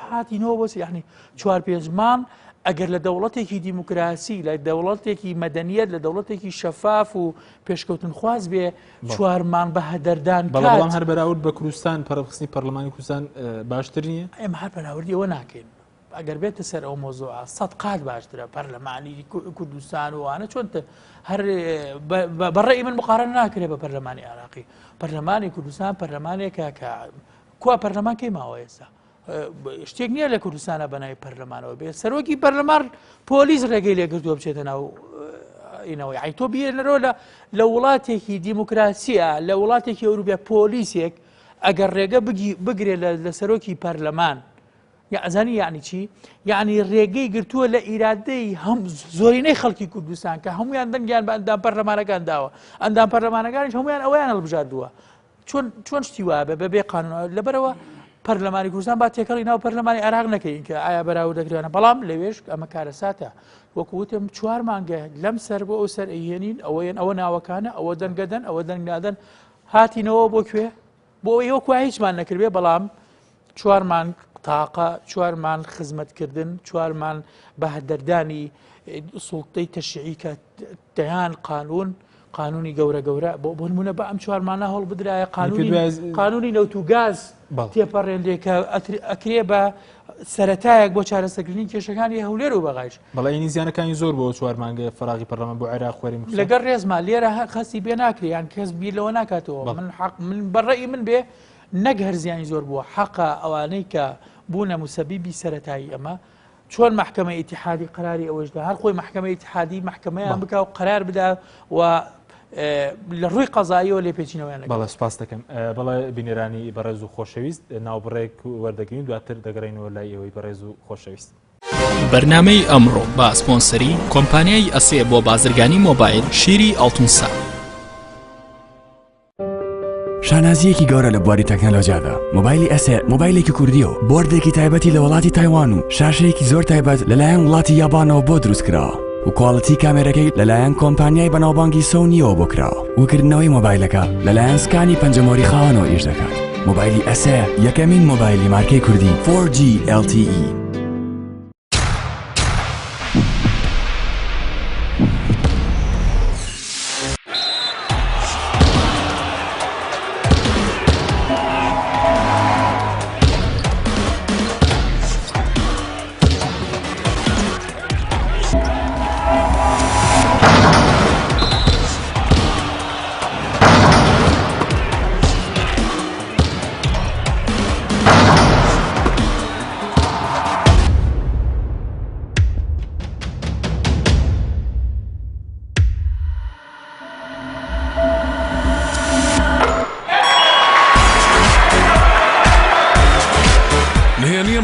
هاتینەوە بۆ یعنی 4-5 ماڵ ئەگەر لە دەوڵەتێکی دیموکراسی لە دەوڵەتێکی مەدەنیەت لە دەوڵەتێکی شەفاف و پێشکەوتن خواز بێ 4 مان بە هەدەردان بەڵام هەر بەراورد بە کوردستان پەرەخستنی پەرلەمانی کوردستان باشتر نییە ئێمە هەر بەراوردی ئەوە ناکەین ئەگەر بێتە سەر ئەو مۆزوعە 100 قات باشترە پەرلەمانی کوردستان وانە چۆنتە هەر بەڕێی من مقارن ناکرێت بە پەرلەمانی عێراقی پەرلەمانی کوردستان پەرلەمانێکە کە کوا پەرلەمان کەی ماوە ئێستا شتێک نییە لە کوردستانە بەناوی پەرلەمانەوە بێت سەرۆکی پەرلەمان پۆلیس ڕێگەی لێگرتووە بچێتە ناو ئینەوەی ئەی تۆ بیرنەرەوە لە وڵاتێکی دیموکراسیە لە وڵاتێکی ئەوروپیا پۆلیسێک ئەگەر ڕێگە بگرێت لە سەرۆکی پەرلەمان ئەزانی یعنی چی؟ یعنی ڕێگەی گرتووە لە ئیرادەی زۆرینەی خەڵکی کوردستان کە هەمویان دەنگیان بە ئەندام پەرلەمانەکان داوە ئەندام پەرلەمانەکانیش هەمویان ئەویان هەڵبژاردووە چۆن شتی وایە بەبێ قانون لەبەرەوە پەرلەمانی کوردستان با تێکەڵی ناو پەرلەمانی عێراق نەکەین کە ئایا بەراورد دەکرێنە بەڵام لەوێش ئەمە کارەساتە وەکووتم 4 مانگە لەم سەر بۆ ئەو سەر ئەهێنین ئەوە ناوەکانە ئەوە دەنگەدەن ئەوە دەنگنادەن هاتینەوە بۆ کوێ بۆ ئەوەی وەکو هیچمان نەکردبێ بەڵام 4 مانگ تاقە 4 مان خزمەتکردن 4 مان بە هەدەردانی سوڵتەی تەشریعی کە دەیان قانون قانونی گەورە بۆ نمونە بە ئەم چوارمانە هەڵ بدرایە قانونی نەوت و گاز تێپەڕێندێ کە ئەکرێ بە سەرەتایەک بۆ چارەسەرکردنی کێشەکانی هەولێر و بەغاش بەڵێنی زیانەکانی زۆر بۆ 4 مانگە فراغی پەرلەمان بۆ عێراق خوێریم لەگەڵ ڕێزما لێرە خەسی بێ ناکریان کەس بیرلەوە ناکاتەوە من بەڕێی من بێ نەک هەرزیانی زۆر بووە حەقا ئەوانەی کە بوونە موسەبیبی سەرەتایی ئەمە چۆن محکمە ئیتیحادی قراری ئەوەشدا هەر خۆی محکمە ئیتیحادی محکمەیان بکە و قرار بدا و لە ڕووی قەزاییەوە لێ پێچینەوەیان بەڵێ سپاس دەکەم بەڵێ بینێرانی بەڕێز و خۆشەویست ناوبڕێک وەردەگرین دواتر دەگەڕێنەوە لای ئەوەی بەڕێز و خۆشەویست بەرنامەی ئەمڕۆ بە سپۆنسەری کۆمپانیای ئەسێ بۆ بازرگانی مۆبایل شیری ئەڵتونسا. شانازیەکی گەورە لە بواری تەکنەلۆژیادا مۆبایلی ئەسێ مۆبایلێکی کوردی و بۆردێکی تایبەتی لە وڵاتی تایوان و شاشەیەکی زۆر تایبەت لەلایەن وڵاتی یابانەوە بۆ دروستکراوە و کواڵەتی کامێرەکەی لەلایەن کۆمپانیای بەناوبانگی سۆنیەوە بۆ کراوە وکردنەوەی مۆبایلەکە لەلایەن سکانی پەنجەمۆری خاوەنەوە ئیش دەکات. مۆبایلی ئەسێ یەکەمین مۆبایلی مارکەی کوردی 4G LTE.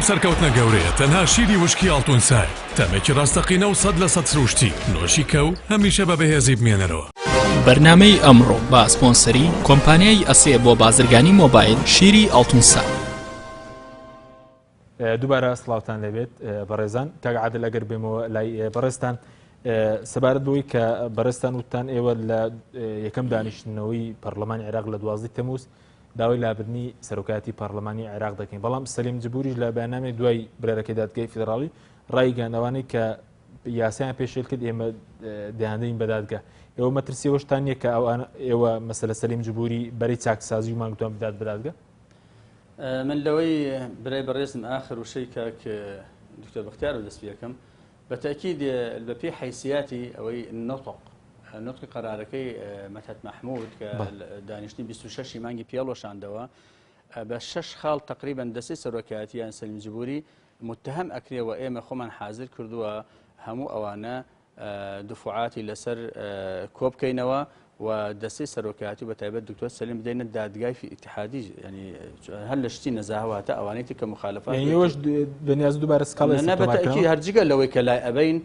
سەرکەوتنە گەورەیە تەنها شیری وشکی ئەڵتونسای تەمێکی ڕاستەقینە و 100 لە 100 سروشتی نۆشی کەو هەمیشە بە بەهێزی بمێنەرەوە. بەرنامەی ئەمڕۆ بە سپۆنسەری کۆمپانیای ئەسێ بۆ بازرگانی مۆبایل شیری ئەڵتونسا. دووبارە سڵاوتان لەبێت بەڕێزان کاک عادل ئەگەر بێمەوە لای بەڕێستان سەبارەت بۆی کە بەڕێستان وتان ئێوە لە یەکەم دانیشتنەوەی پەرلەمانی عێراق لە 12 تەمووز داوای لابردنی سەرۆکاتی پارلەمانی عێراق دەکەین بەڵام سەلیم جبوریش لە بەیاننامەی دوای برەرەکەی دادگای فیدراڵی ڕایگەاندەوانەی کە یاسایان پێشێل کرد ئێمە دەیاندەین بە دادگا ئێوە مەترسیەوەشتان نییە کە ئێوە مەسەلە سەلیم جبوری بەری چاکسازی و مانگتوان بدات بە دادگا؟ من لەوەی برای بەڕێزم ئاخر وشەی کاک دکتۆر بەختیار و دەست پێکەم بەتەکید بە پێی حیثیاتی ئەوەی نطقی قرارەکەی مەتحەت مەحموود کە دانیشتنی 26 مانگی پێڵۆشاندەوە بە 6 خاڵ تقریبا دەستەی سەرۆکایەتیان سەلیم جبوری متهم ئەکرێەوە ئێمە خۆمان حازر کردووە هەموو ئەوانە دفعاتی لەسەر کۆبکەینەوە و دەستەی سەرۆکایەتی بە تایبەت دکتۆر سەلیم بدەینە دادگای ئیتیحادی ینی هەر لە شتی نەزاهواتە ئەوانەی کە مخالفات ئێوەش بەنیاز دووبارە سکاڵ نەبەتەکی هەرجگە لەوەی کە لای ئەبین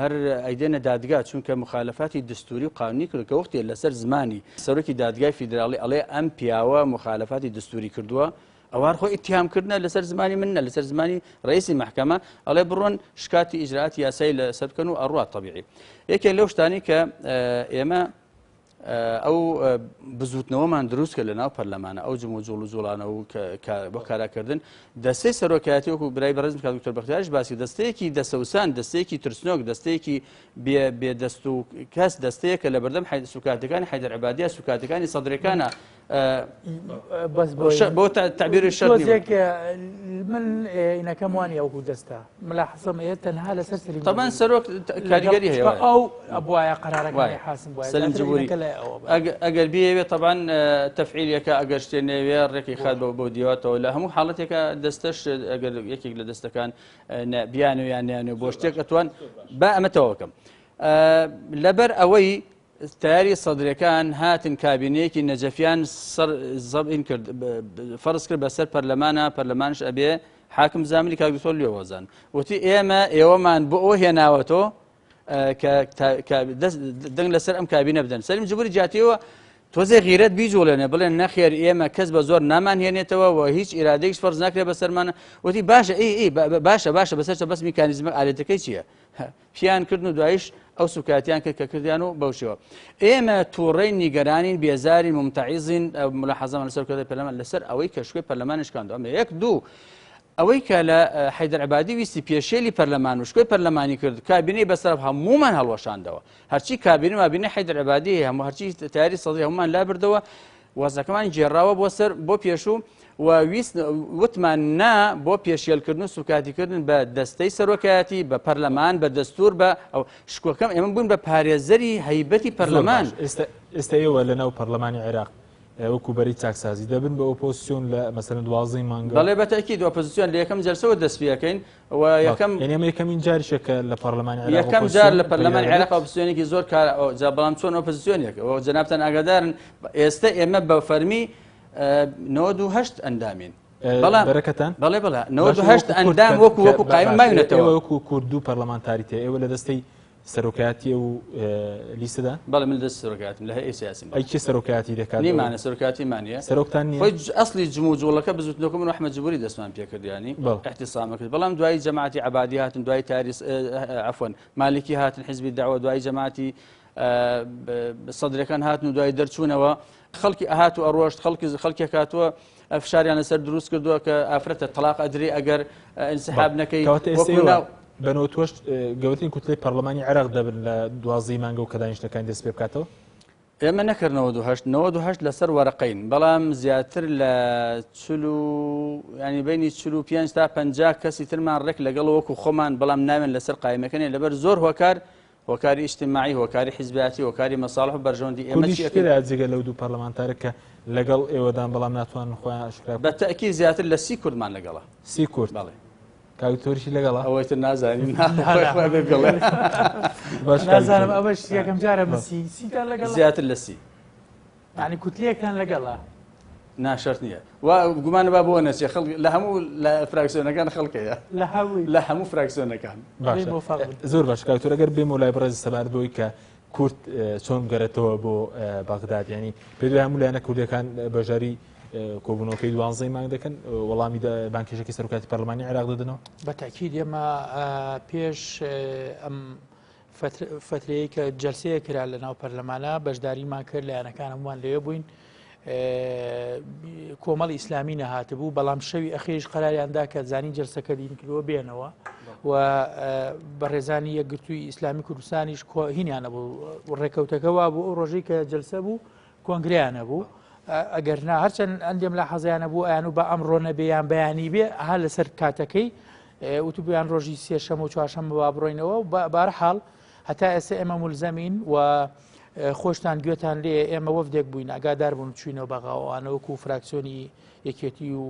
هەر ئەیدێنە دادگا چونکە مخالفاتی دستوری و قانونی کرد کە وەختی لەسەر زمانی سەرۆکی دادگای فیدراڵی ئەڵێ ئەم پیاوە مخالفاتی دستوری کردووە ئەوار خۆی ئیتیهامکردنە لەسەر زمانی منە لەسەر زمانی ڕئیسی محکەمە ئەڵێ بڕۆن شکاتی ئیجراعاتی یاسایی لەسەر بکەن و ئەڕوات طبیعی یەکێک لەو شتانی کە ئێمە ئەو بزوتنەوەمان دروست کرد لە ناو پەرلەمانە ئەو جمع و جوڵ و جوڵانە و بۆ کاراکردن دەستەی سەرۆکایەتی وەکو برای بەڕێزم کاک دکتۆر بەختیاریش باسی دەستەیەکی دەسەوسان دەستەیەکی ترسنۆک دەستەیەکی بێدەست و کەس دەستەیەکە لە بەردەم سوکاتەکانی حەیدەر عیبادیە سوکاتەکانی سەدرەکانە بۆ تعبیری شەڕ من ئینەکەم وانی ئەو دەستا ملا حەسەم تەنها لەسەر سەلیم طبعا سەرۆک کاریگەری هەیە ئەو ئەبوایە قرارەکانی حاسم سەلیم جبوری ئەگەر بیەوێ طبعا تەفعیلەکە ئەگەر شتێ نەوێ ڕێکی خات بۆ دیواتەوە لە هەموو حاڵەتێکە دەستەش ئەگەر یەکێک لە دەستەکان بیانویان نیانوێ بۆ شتێک ئەتوان با ئەمەتەوە بکەم لەبەر ئەوەی تیاری سەدرەکان هاتن کابینەیەکی نەجەفیان زەبئین کرد فەرز کرد بەسەر پەرلەمانش ئەبێ حاکم زاملی کاک دکتۆر لێوەزان وتی ئێوەمان بۆ ئەوە هێناوەتەوە کە دەنگ لەسەر ئەم کابینە بدەن سەلیم جبوری جاتیەوە تۆزێ غیرەت بیجوڵێنێ بڵێن نەخێر ئێمە کەس بە زۆر نامان هێنێتەوە و هیچ ئیرادەیەکیش فەرز ناکرێت بەسەرمانە وتی باشە باشە بەسەر بەس میکانیزمە ئالێتەکەی چییە پیان کردن و دوایش ئەو سوکاتیان کرد کە کردیان و بەوشەوە ئێمە تووڕەی نیگەرانین بێزارین ممتعیزین ملاحەزەمان لەسەر کردی پەرلەمان لەسەر ئەوەی کە شوێ پەرلەمانیش کاندووە ئەمە یەک دوو ئەوەی کە لە حەیدەر عەبادی ویستی پێشێلی پەرلەمان و شکۆی پەرلەمانی کرد کابینەی بەسەر هەموومان هەڵوەشاندەوە هەرچی کابینە وابینە حەیدەر عەبادی هەموو هەرچی تیاری سەدەی هەموومان لابردەوە وەزەکەمان جێراوە بۆ پێشوو و ویست وتمان نا بۆ پێشێلکردن و سوکاتیکردن بە دەستەی سەرۆکایەتی بە پەرلەمان بە دەستور بە ئەو شکۆکەم ئێمە بووین بە پارێزەری هەیبەتی پەرلەمان. ئێستا ئێوە لەناو پەرلەمانی عێراق وەکو بەری چاکسازی دەبن بە ئۆپۆزیسیۆن لە مەسەلەن 12 مانگە بەڵێ بەتەکید ئۆپۆزیسیۆن لە یەکەم جەلسەوە دەست پێەکەین و یەکەمین جاریشەکە لە پەرلەمانی عێراق یەکەم جار لە پەرلەمانی عێراق ئۆپۆزیسیۆنێکی زۆر کار بەڵام چۆن ئۆپۆزیسیۆنێک و جەنابتان ئاگادارن ئێستا ئێمە بە فەرمی 98 ئەندامین بەرەکەتان بەڵێ 98 ئەندام وەکو قایم ماوێنێتەوە وەکو کورد و پەرلەمانتاری تێ ئێوە لە دەستەی سەرۆکایەتی و لیستەدا بەڵێ من دەست سەرۆکایەتیم لە هەیئەی سیاسیم ئەی کێ سەرۆکایەتی دەکات نیمانە سەرۆکایەتیمانە سەرۆکتان نییە خۆی ئەسڵی جمو و جوڵەکە بزوتنەوەکە من ئەحمەد جبوری دەستمان پێکردیانی احتیسام کرد بەڵام دوای جەماعەتی عەبادی هاتن دوای تاریس عەفوەن مالکی هاتن حیزبی داوە دوای جەماعەتی سەدرەکان هاتن و دوای دەرچوونەوە خەڵکی ئەهات و ئەڕۆشت خەڵکێک هاتووە فشاریان لەسەر دروست کردووە کە ئافرەتە تەلاق ئەدرێ ئەگەر ئینسحاب نەکەی بەنەوە توش گەوتین کوتلەی پەرلەمانی عێراق دەبن لە 12 مانگە و کە دانیشتەکانی دەست پێ بکاتەوە ئێمە نەکردنەوە 98 لەسەر وەرەقەین بەڵام زیاتر لە ینی بینی 45 تا 50 کەسی ترمان ڕێک لەگەڵ وەکو خۆمان بەڵام ناوێن لەسەر قایمەکەنێ لەبەر زۆر هۆکاری ئیجتیماعی هۆکاری حیزبیاتی هۆکاری مەساڵح و بەرژەوەندی ئێمە جێگە لەو دوو پەرلەمانتارە کە لەگەڵ ئێوەدان بەڵام ناتوانن خۆیان ئاشکرا بە تەئکید زیاتر لە 30 کوردمان لەگەڵە 30 کورد بەڵێ کاوتۆریشی لەگەڵا ئەوەیتر نازانین نازانم ئەوەش یەکەم جارە زیاتر لە 30 یعنی کوتلەیەکتان لەگەڵا ناشرت نییە و گومانە با بۆ نەچێ لە هەموو لە فراکسیۆنەکان خەڵکەیە لە هەموو فراکسیۆنەکان زۆر باش کاکتۆر ئەگەر بێم و لای بەڕێز سەباردەوەی کە کورد چۆن گەرێتەوە بۆ بەغداد ینی پێ دوای هەموو لایەنە کوردەکان بەژاری کۆبوونەوەکەی 12 مانگ دەکەن وەڵامی بانکێشەکەی سەرۆکاتی پەرلەمانی عێراق دەدنەوە بەتاکید ئێمە پێش ئەم فترەیە کە جەلسەیە کرا لە ناو پەرلەمانە بەشداریمان کرد لایەنەکان هەمووان لەوێ بووین کۆمەڵی ئیسلامی نەهاتبوو بەڵام شەوی ئەخێش قەراریاندا کە زانی جەلسەکە دینکردەوە بێنەوە و بەڕێزانی یەکگرتووی ئیسلامی کوردستانیش هینیانە بوو ڕێکەوتەکەەوە بوو ئەو ڕۆژەی کە جەلسە بوو کۆنگریانە بوو ئەگەر نا هەرچەند ئەندێم لە حەزیانە بوو ئەیان و بە ئەمڕۆ نەبێیان بەیانی بێ هەر لەسەر کاتەکەی وتوبیان ڕۆژی سێشەمە و چوارشەمە با بڕۆینەوە و بەرحاڵ هەتا ئێستا ئێمە مولزەمین و خۆشتان گوێتان لێ ئێمە وەفدێک بووین ئاگادار بوون چوینەوە بەغاوانەوەکو فراکسیۆنی یەکێتی و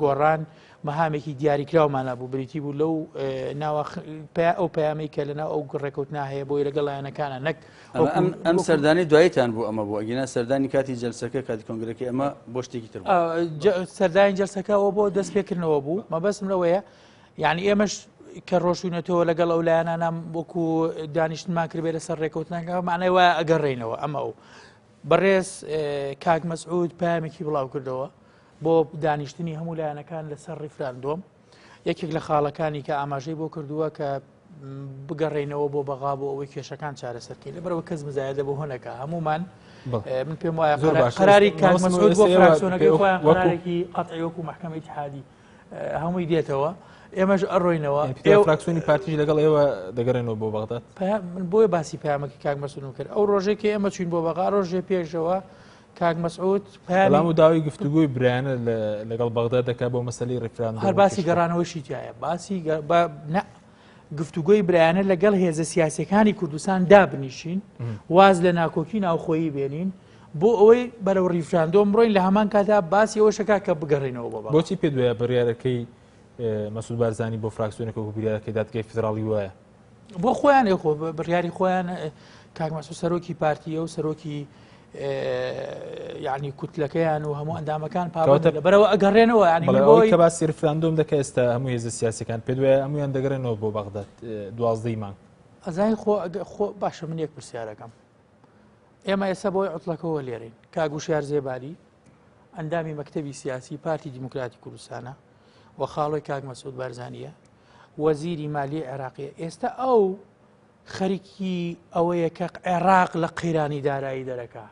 گۆڕان مەهامێکی دیاریکراومانە بوو بریتی بوو لەو ئەو پەیامەی کە لەناو ئەو ڕێکەوتنا هەیە بۆی لەگەڵ لایەنەکانە نەک ئەم سەردانی دواییتان بوو ئەمە بوو ئەگەنا سەردانی کاتی جەلسەکە کاتی کۆنگرەکەی ئەمە بۆ شتێکی تر سەردانی جەلسەکەەوە بۆ دەست پێکردنەوە بوو مەبەستم لەوەیە یعنی ئێمەش کە ڕۆژوونەتەوە لەگەڵ ئەو لایەنانام وەکو دانیشتمان کردبێ لەسەر ڕێکەوتنەکە معنای وایە ئەگەڕێینەوە ئەمە ئەو بەڕێز کاک مەسعود پامێکی بڵاو کردەوە بۆ دانیشتنی هەموو لایەنەکان لەسەر ڕیفراندۆم یەکێک لە خاڵەکانی کە ئاماژەی بۆ کردووە کە بگەڕێینەوە بۆ بەغا بۆ ئەوەی کێشەکان چارەسەرکەی لەبەرەوە کەس مزایدە بۆ هۆنەکە هەمومان من پێم وایە قەراری کاک مەسعود بۆ فراکسیۆنەکەی خۆیان قەرارێکی قەتعی وەکو مەحکەمەی اتحادی هەمووی دێتەوە ئێمەش ئەڕۆینەوە فراکسیۆنی پارتیش لەگەڵ ئێوە دەگەڕێنەوە بۆ بەغداد من بۆیە باسی پامەکە کاک مەسعود کرد ئەو ڕۆژێکی ئێمە چوین بۆ بەغا ڕۆژێ پێشەوە کاک مەسعود بەڵام و داوای گفتوگوی برایانە لەگەڵ بەغداد دەکات بۆ مەسەلەی ڕێکفراندۆ هەر باسی گەڕانەوەشی تایە باسی گفتوگۆی برایانە لەگەڵ هێزە سیاسەکانی کوردستان دابنیشین واز لە ناکۆکی ناوخۆیی بێنین بۆ ئەوەی بەرەو ڕیفراندۆم بڕۆین لە هەمان کاتا باسی ئەوە شەکا کە بگەڕێنەوە بۆ بۆچی پێ دوایە بڕیارەکەی مەسعود بارزانی بۆ فراکسیۆنێک وەکو بریارەکەی دادگای فیدراڵی وایە بۆ خۆیان خۆ بڕیاری خۆیان کاک مەسعود سەرۆکی پارتیە و سەرۆکی یعنی کوتلەکەیان و هەموو ئەندامەکان بەرەوە ئەگەڕێنەوە ینی کە باسی ڕیفراندۆم دەکە ئێستا هەموو هێزە سیاسەکان پێ دوایە هەمویان دەگەڕێنەوە بۆ بەغداد 12 مانگ ئەزای خۆ باشە من یەک پرسیارەکەم ئێمە ئێستا بۆی عوتڵەکەەوە لێرەین کاگوشیار زێباری ئەندامی مەکتەبی سیاسی پارتی دیموکراتی کوردستانە و خاڵۆی کاک مەسعود بارزانیە وەزیری مالی عێراقیە ئێستا ئەو خەریکی ئەوەیە کە عێراق لە قەیرانی دارایی دەرەکە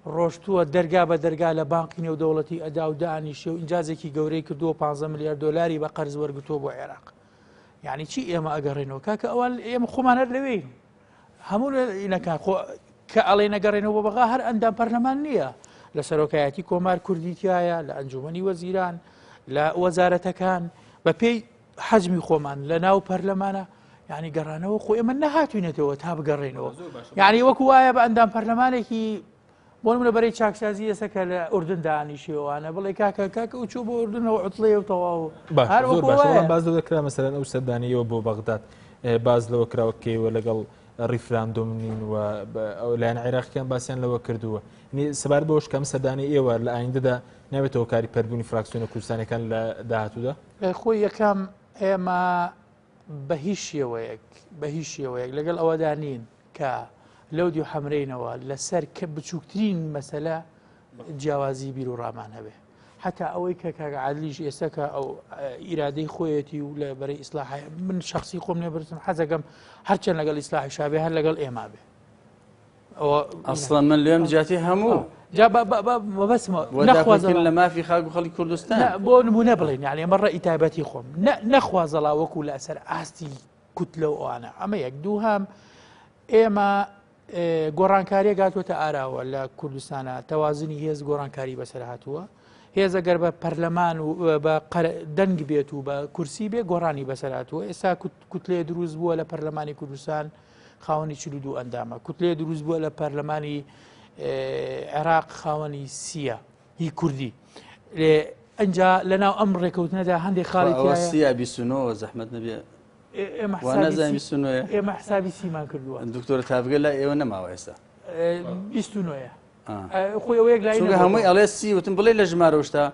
ڕۆشتووە دەرگا بە دەرگا لە بانقی نێودەوڵەتی ئەدا و دانیشێ و ئینجازێکی گەورەی کردووە 15 میلیارد دلاری بە قەرز وەرگتووە بۆ عێراق. یعنی چی ئێمە ئەگەڕێنەوە کاکە ئەوان ئێمە خۆمانەر لەوەین هەموو ئینەکان کە ئەڵێ نەگەڕێنەوە بەغا هەر ئەندام پەرلەمان نییە لە سەرۆکایەتی کۆمار کوردیتیایە لە ئەنجومەنی وەزیران لە وەزارەتەکان بە پێی حەجمی خۆمان لە ناو پەرلەمانە یعنی گەڕانەوە خۆ ئێمە نەهاتوینێتەوە تا بگەڕێنەوە یعنی وەکو وایە بە ئەندام پەرلەمانێکی بۆ منە بەرەی چاکسازی ئێسەکە لە ئوردن دانیشێوانە بڵێ کاکە و چوو بۆ ئوردنەوە عوتڵێ و تەواو باز دەکرا مەسەرەن ئەو سەردانیەوە بۆ بەغداد باز لەوە کراوە کێوە لەگەڵ ریفراندۆم نین و لایەن عێراقیان باسییان لەوە کردووە سەبارەت بەوەش کەم سەردانی ئێوە لە ئایندەدا ناوێتەوە کاری پەربوونی فراکسیۆنە کوردستانەکان لە داهاتوودا خۆی یەکەم ئێمە بە هیچ شێوەیەک لەگەڵ ئەوەدا نین کە لەو دیو حەمرەینەوە لەسەر کە بچووکترین مەسەلە جیاوازی بیر و ڕامان هەبێ حتا ئەوەی کە کاگە عادلیش ئێستاکە ئەو ئیرادەی خۆیەتی و لە بەرەی ئیسلاحی من شخصی خۆم نێبرتم حەزەکەم هەرچەند لەگەڵ ئیسلاحی شابێ هەر لەگەڵ ئێمە بێ ئەسڵەن من لێم جاتی هەموو نەخوازن لە مافی خاک و خەڵکی کوردستان بۆ نمونە بڵێن یعنی ئێمە ڕێی تایبەتی خۆم نەخوازەڵا وەکو لە ئەسەر ئاستی کوتلە و ئەوانە ئەمە یەک دووهام ئێمە گۆڕانکاریە گاتوۆتە ئاراوە لە کوردستانە تەوازنی هێز گۆڕانکاری بەسەر هاتووە هێز ئەگەر بە پەرلەمان و بە دەنگ بێت و بە کورسی بێ گۆڕانی بەسەر هاتووە ئێستا کوتلێ دروست بووە لە پەرلەمانی کوردستان خاوەنی 42 ئەندامە کوتلێ دروست بووە لە پەرلەمانی عێراق خاوەنی 30 هی کوردی ئەنجا لەناو ئەم ڕێکەوتنەدا هەندێک خاڵی زەحمەت نەبێ ئێمە حسابی سیمان کردووە دکتۆر تابگە لە ئێوە نەماوە ئێستا 29 خۆی ئەوەیەک لای هەمووی ئەڵێ سی وتم بڵێ لە ژمارەشتا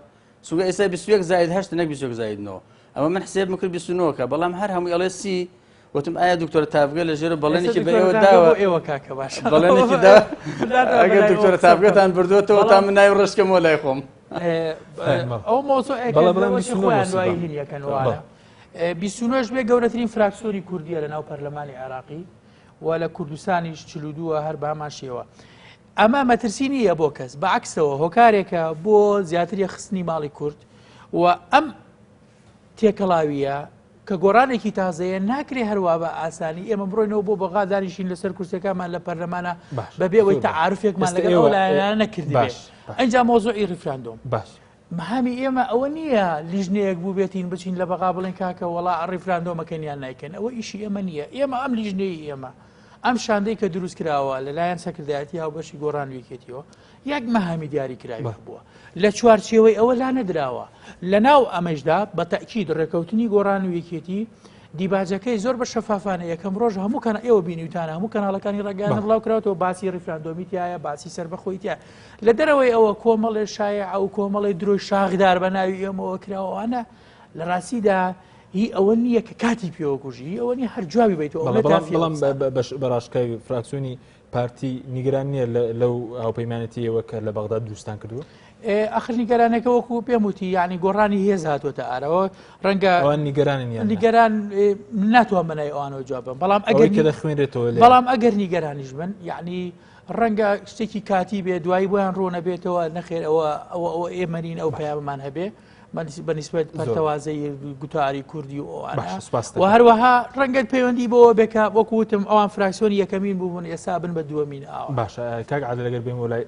سوگە ئێستا 21 زائد 8 نەک 21 زائدنەوە ئەمە من حسێب مکرد 29 کە بەڵام هەر هەمووی ئەڵێ سی وتم ئایا دکتۆر تابگە لە ژێرە بەڵێنێکی بە ئێوە داوە ئێوە کاکە باش بەڵێنێکی دا ئەگەر دکتۆر تابگەتان بردوێتەوە تا من ناوی ڕشکەمەوە لای خۆم ئەو مۆزۆئەکەوای هینیەکەن وایە 29 بێ گەورەترین فراکسیۆنی کوردیە لە ناو پەرلەمانی عێراقی و لە کوردستانیش 42 هەر بامان شێوە ئەمە مەترسی نییە بۆ کەس بەعکسەوە هۆکارێکە بۆ زیاتری خستنی ماڵی کورد و ئەم تێکەڵاویە کە گۆڕانێکی تازەیە ناکرێ هەروە بە ئاسانی ئێمە بڕۆینەوە بۆ بەغا دانیشین لەسەر کورسەکەمان لە پەرلەمانە بەبێەوەی تعارفێکمان لەگەڵ ئەولایەنە نەکردێ ئەنجا مۆزۆعی ریفراندۆم باش مەهامی ئێمە ئەوە نییە لیژنەیەک بوو بێتین بچین لە بەغا بڵێن کاکە وەڵا ڕیفراندۆمەکەنیان نایکەن ئەوە ئیشی ئێمە نییە ئێمە ئەم لیژنەی ئێمە ئەم شاندەی کە دروست کراوە لەلایەن سەکردایەتی هاوبەشی گۆڕانویکێتیەوە یەک مەهامی دیاری کراوی بووە لە چوارچێوەی ئەوە لا نەدراوە لە ناو ئەمەشدا بە تەکید ڕێکەوتنی گۆڕانویکێتی دیباجەکەی زۆر بە شەفافانە یەکەم ڕۆژ هەموو کەنە ئێوە بینیوتانە هەموو کەناڵەکانی ڕێگەیان بڵاو کراوەوە باسی ڕیفراندۆمیتیایە باسی سەربەخۆیتیە لە دەرەوەی ئەوە کۆمەڵێ شایع ئەو کۆمەڵی درۆی شاغدار بە ناوی ئێمەوە کراوەوانە لە ڕاستیدا هی ئەوە نییە کە کاتی پێوە کوژی ئەوە نی هەر جوابی بیتەوە بەڵام بەڕاشکای فراکسیۆنی پارتی نیگەران نییە لەو هاوپەیمانەتیەوە کە لە بەغداد دروستان کردووە ئاخر نیگەرانەکە وەکو پێم وتی یعنی گۆڕانی هێز هاتوۆتە ئارەوە ڕەنگە نیگەران ناتوان بنای ئەوانەوە جوابم بەڵام ئەگەر نیگەرانیش بن یعنی ڕەنگە شتێکی کاتی بێ دوایی بۆیان ڕۆنە بێتەوە نەخێر ئەوە ئێمەنین ئەو پەیاممان هەبێ بەنسبەت پەرتەوازەی گوتاری کوردی و و هەروەها ڕەنگەت پەیوەندی بۆەوە بێکە وەکوتم ئەوان فراکسیۆنی یەکەمین بوون ئێستا بن بە دووەمین ئاوە باش کاک عادل لەگەر بێم وڵای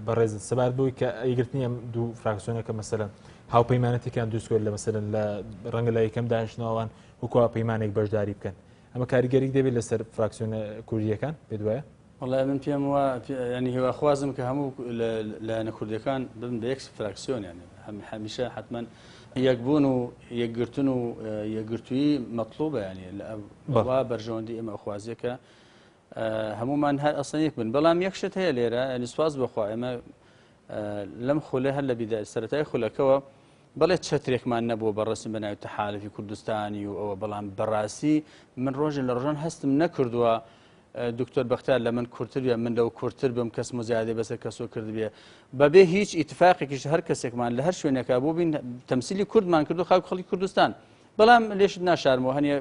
بەڕێزت سەبار بووی کە ئەیگرتنی ئەم دوو فراکسیۆنەکە مەسەلەن هاوپەیمانەتێکیان دروستکرد لە مەسەلەن لە ڕەنگە لە یەکەم دانیشتنەوەوان وەکووا پەیمانێک بەشداری بکەن ئەمە کاریگەریک دەبێت لەسەر فراکسیۆنە کوردیەکان پێت وایە وڵای من پێم وە ینی هێواخوازم کە هەموو لە نەکوردەکان ببن بە یەک فراکسیۆن هەمیشە حتمما یەکبوون و یەکگرتن و یەکگرتووی مەطلوبە ینی وا بەرژەوەندی ئێمە خوازیەکە هەمومان هەر ئەسڵ بن بەڵام یەک شت هەیە لێرە ینی سواز بخوا ئێمە لەم خولە هەر لە بیدا سەرەتای خولەکەوە بەڵێ چەترێکمان نەبووە بەڕەسم بەناوی تەحالفی کوردستانی و ئەوە بەڵام بەڕاستی من ڕۆژێ لە ڕۆژان هەستم نەکردووە دکتۆر بەختار لە من کورتتر بێ من لەو کورتتر بم کەس مزیادێ بەسەر کەسۆ کرد بێ بەبێ هیچ ئیتفاقێکیش هەر کەسێکمان لە هەر شوێنێکا بوو بین تەمسیلی کوردمان کردو خاک خەڵکی کوردستان بەڵام لێشت ناشارمەوە هەنیە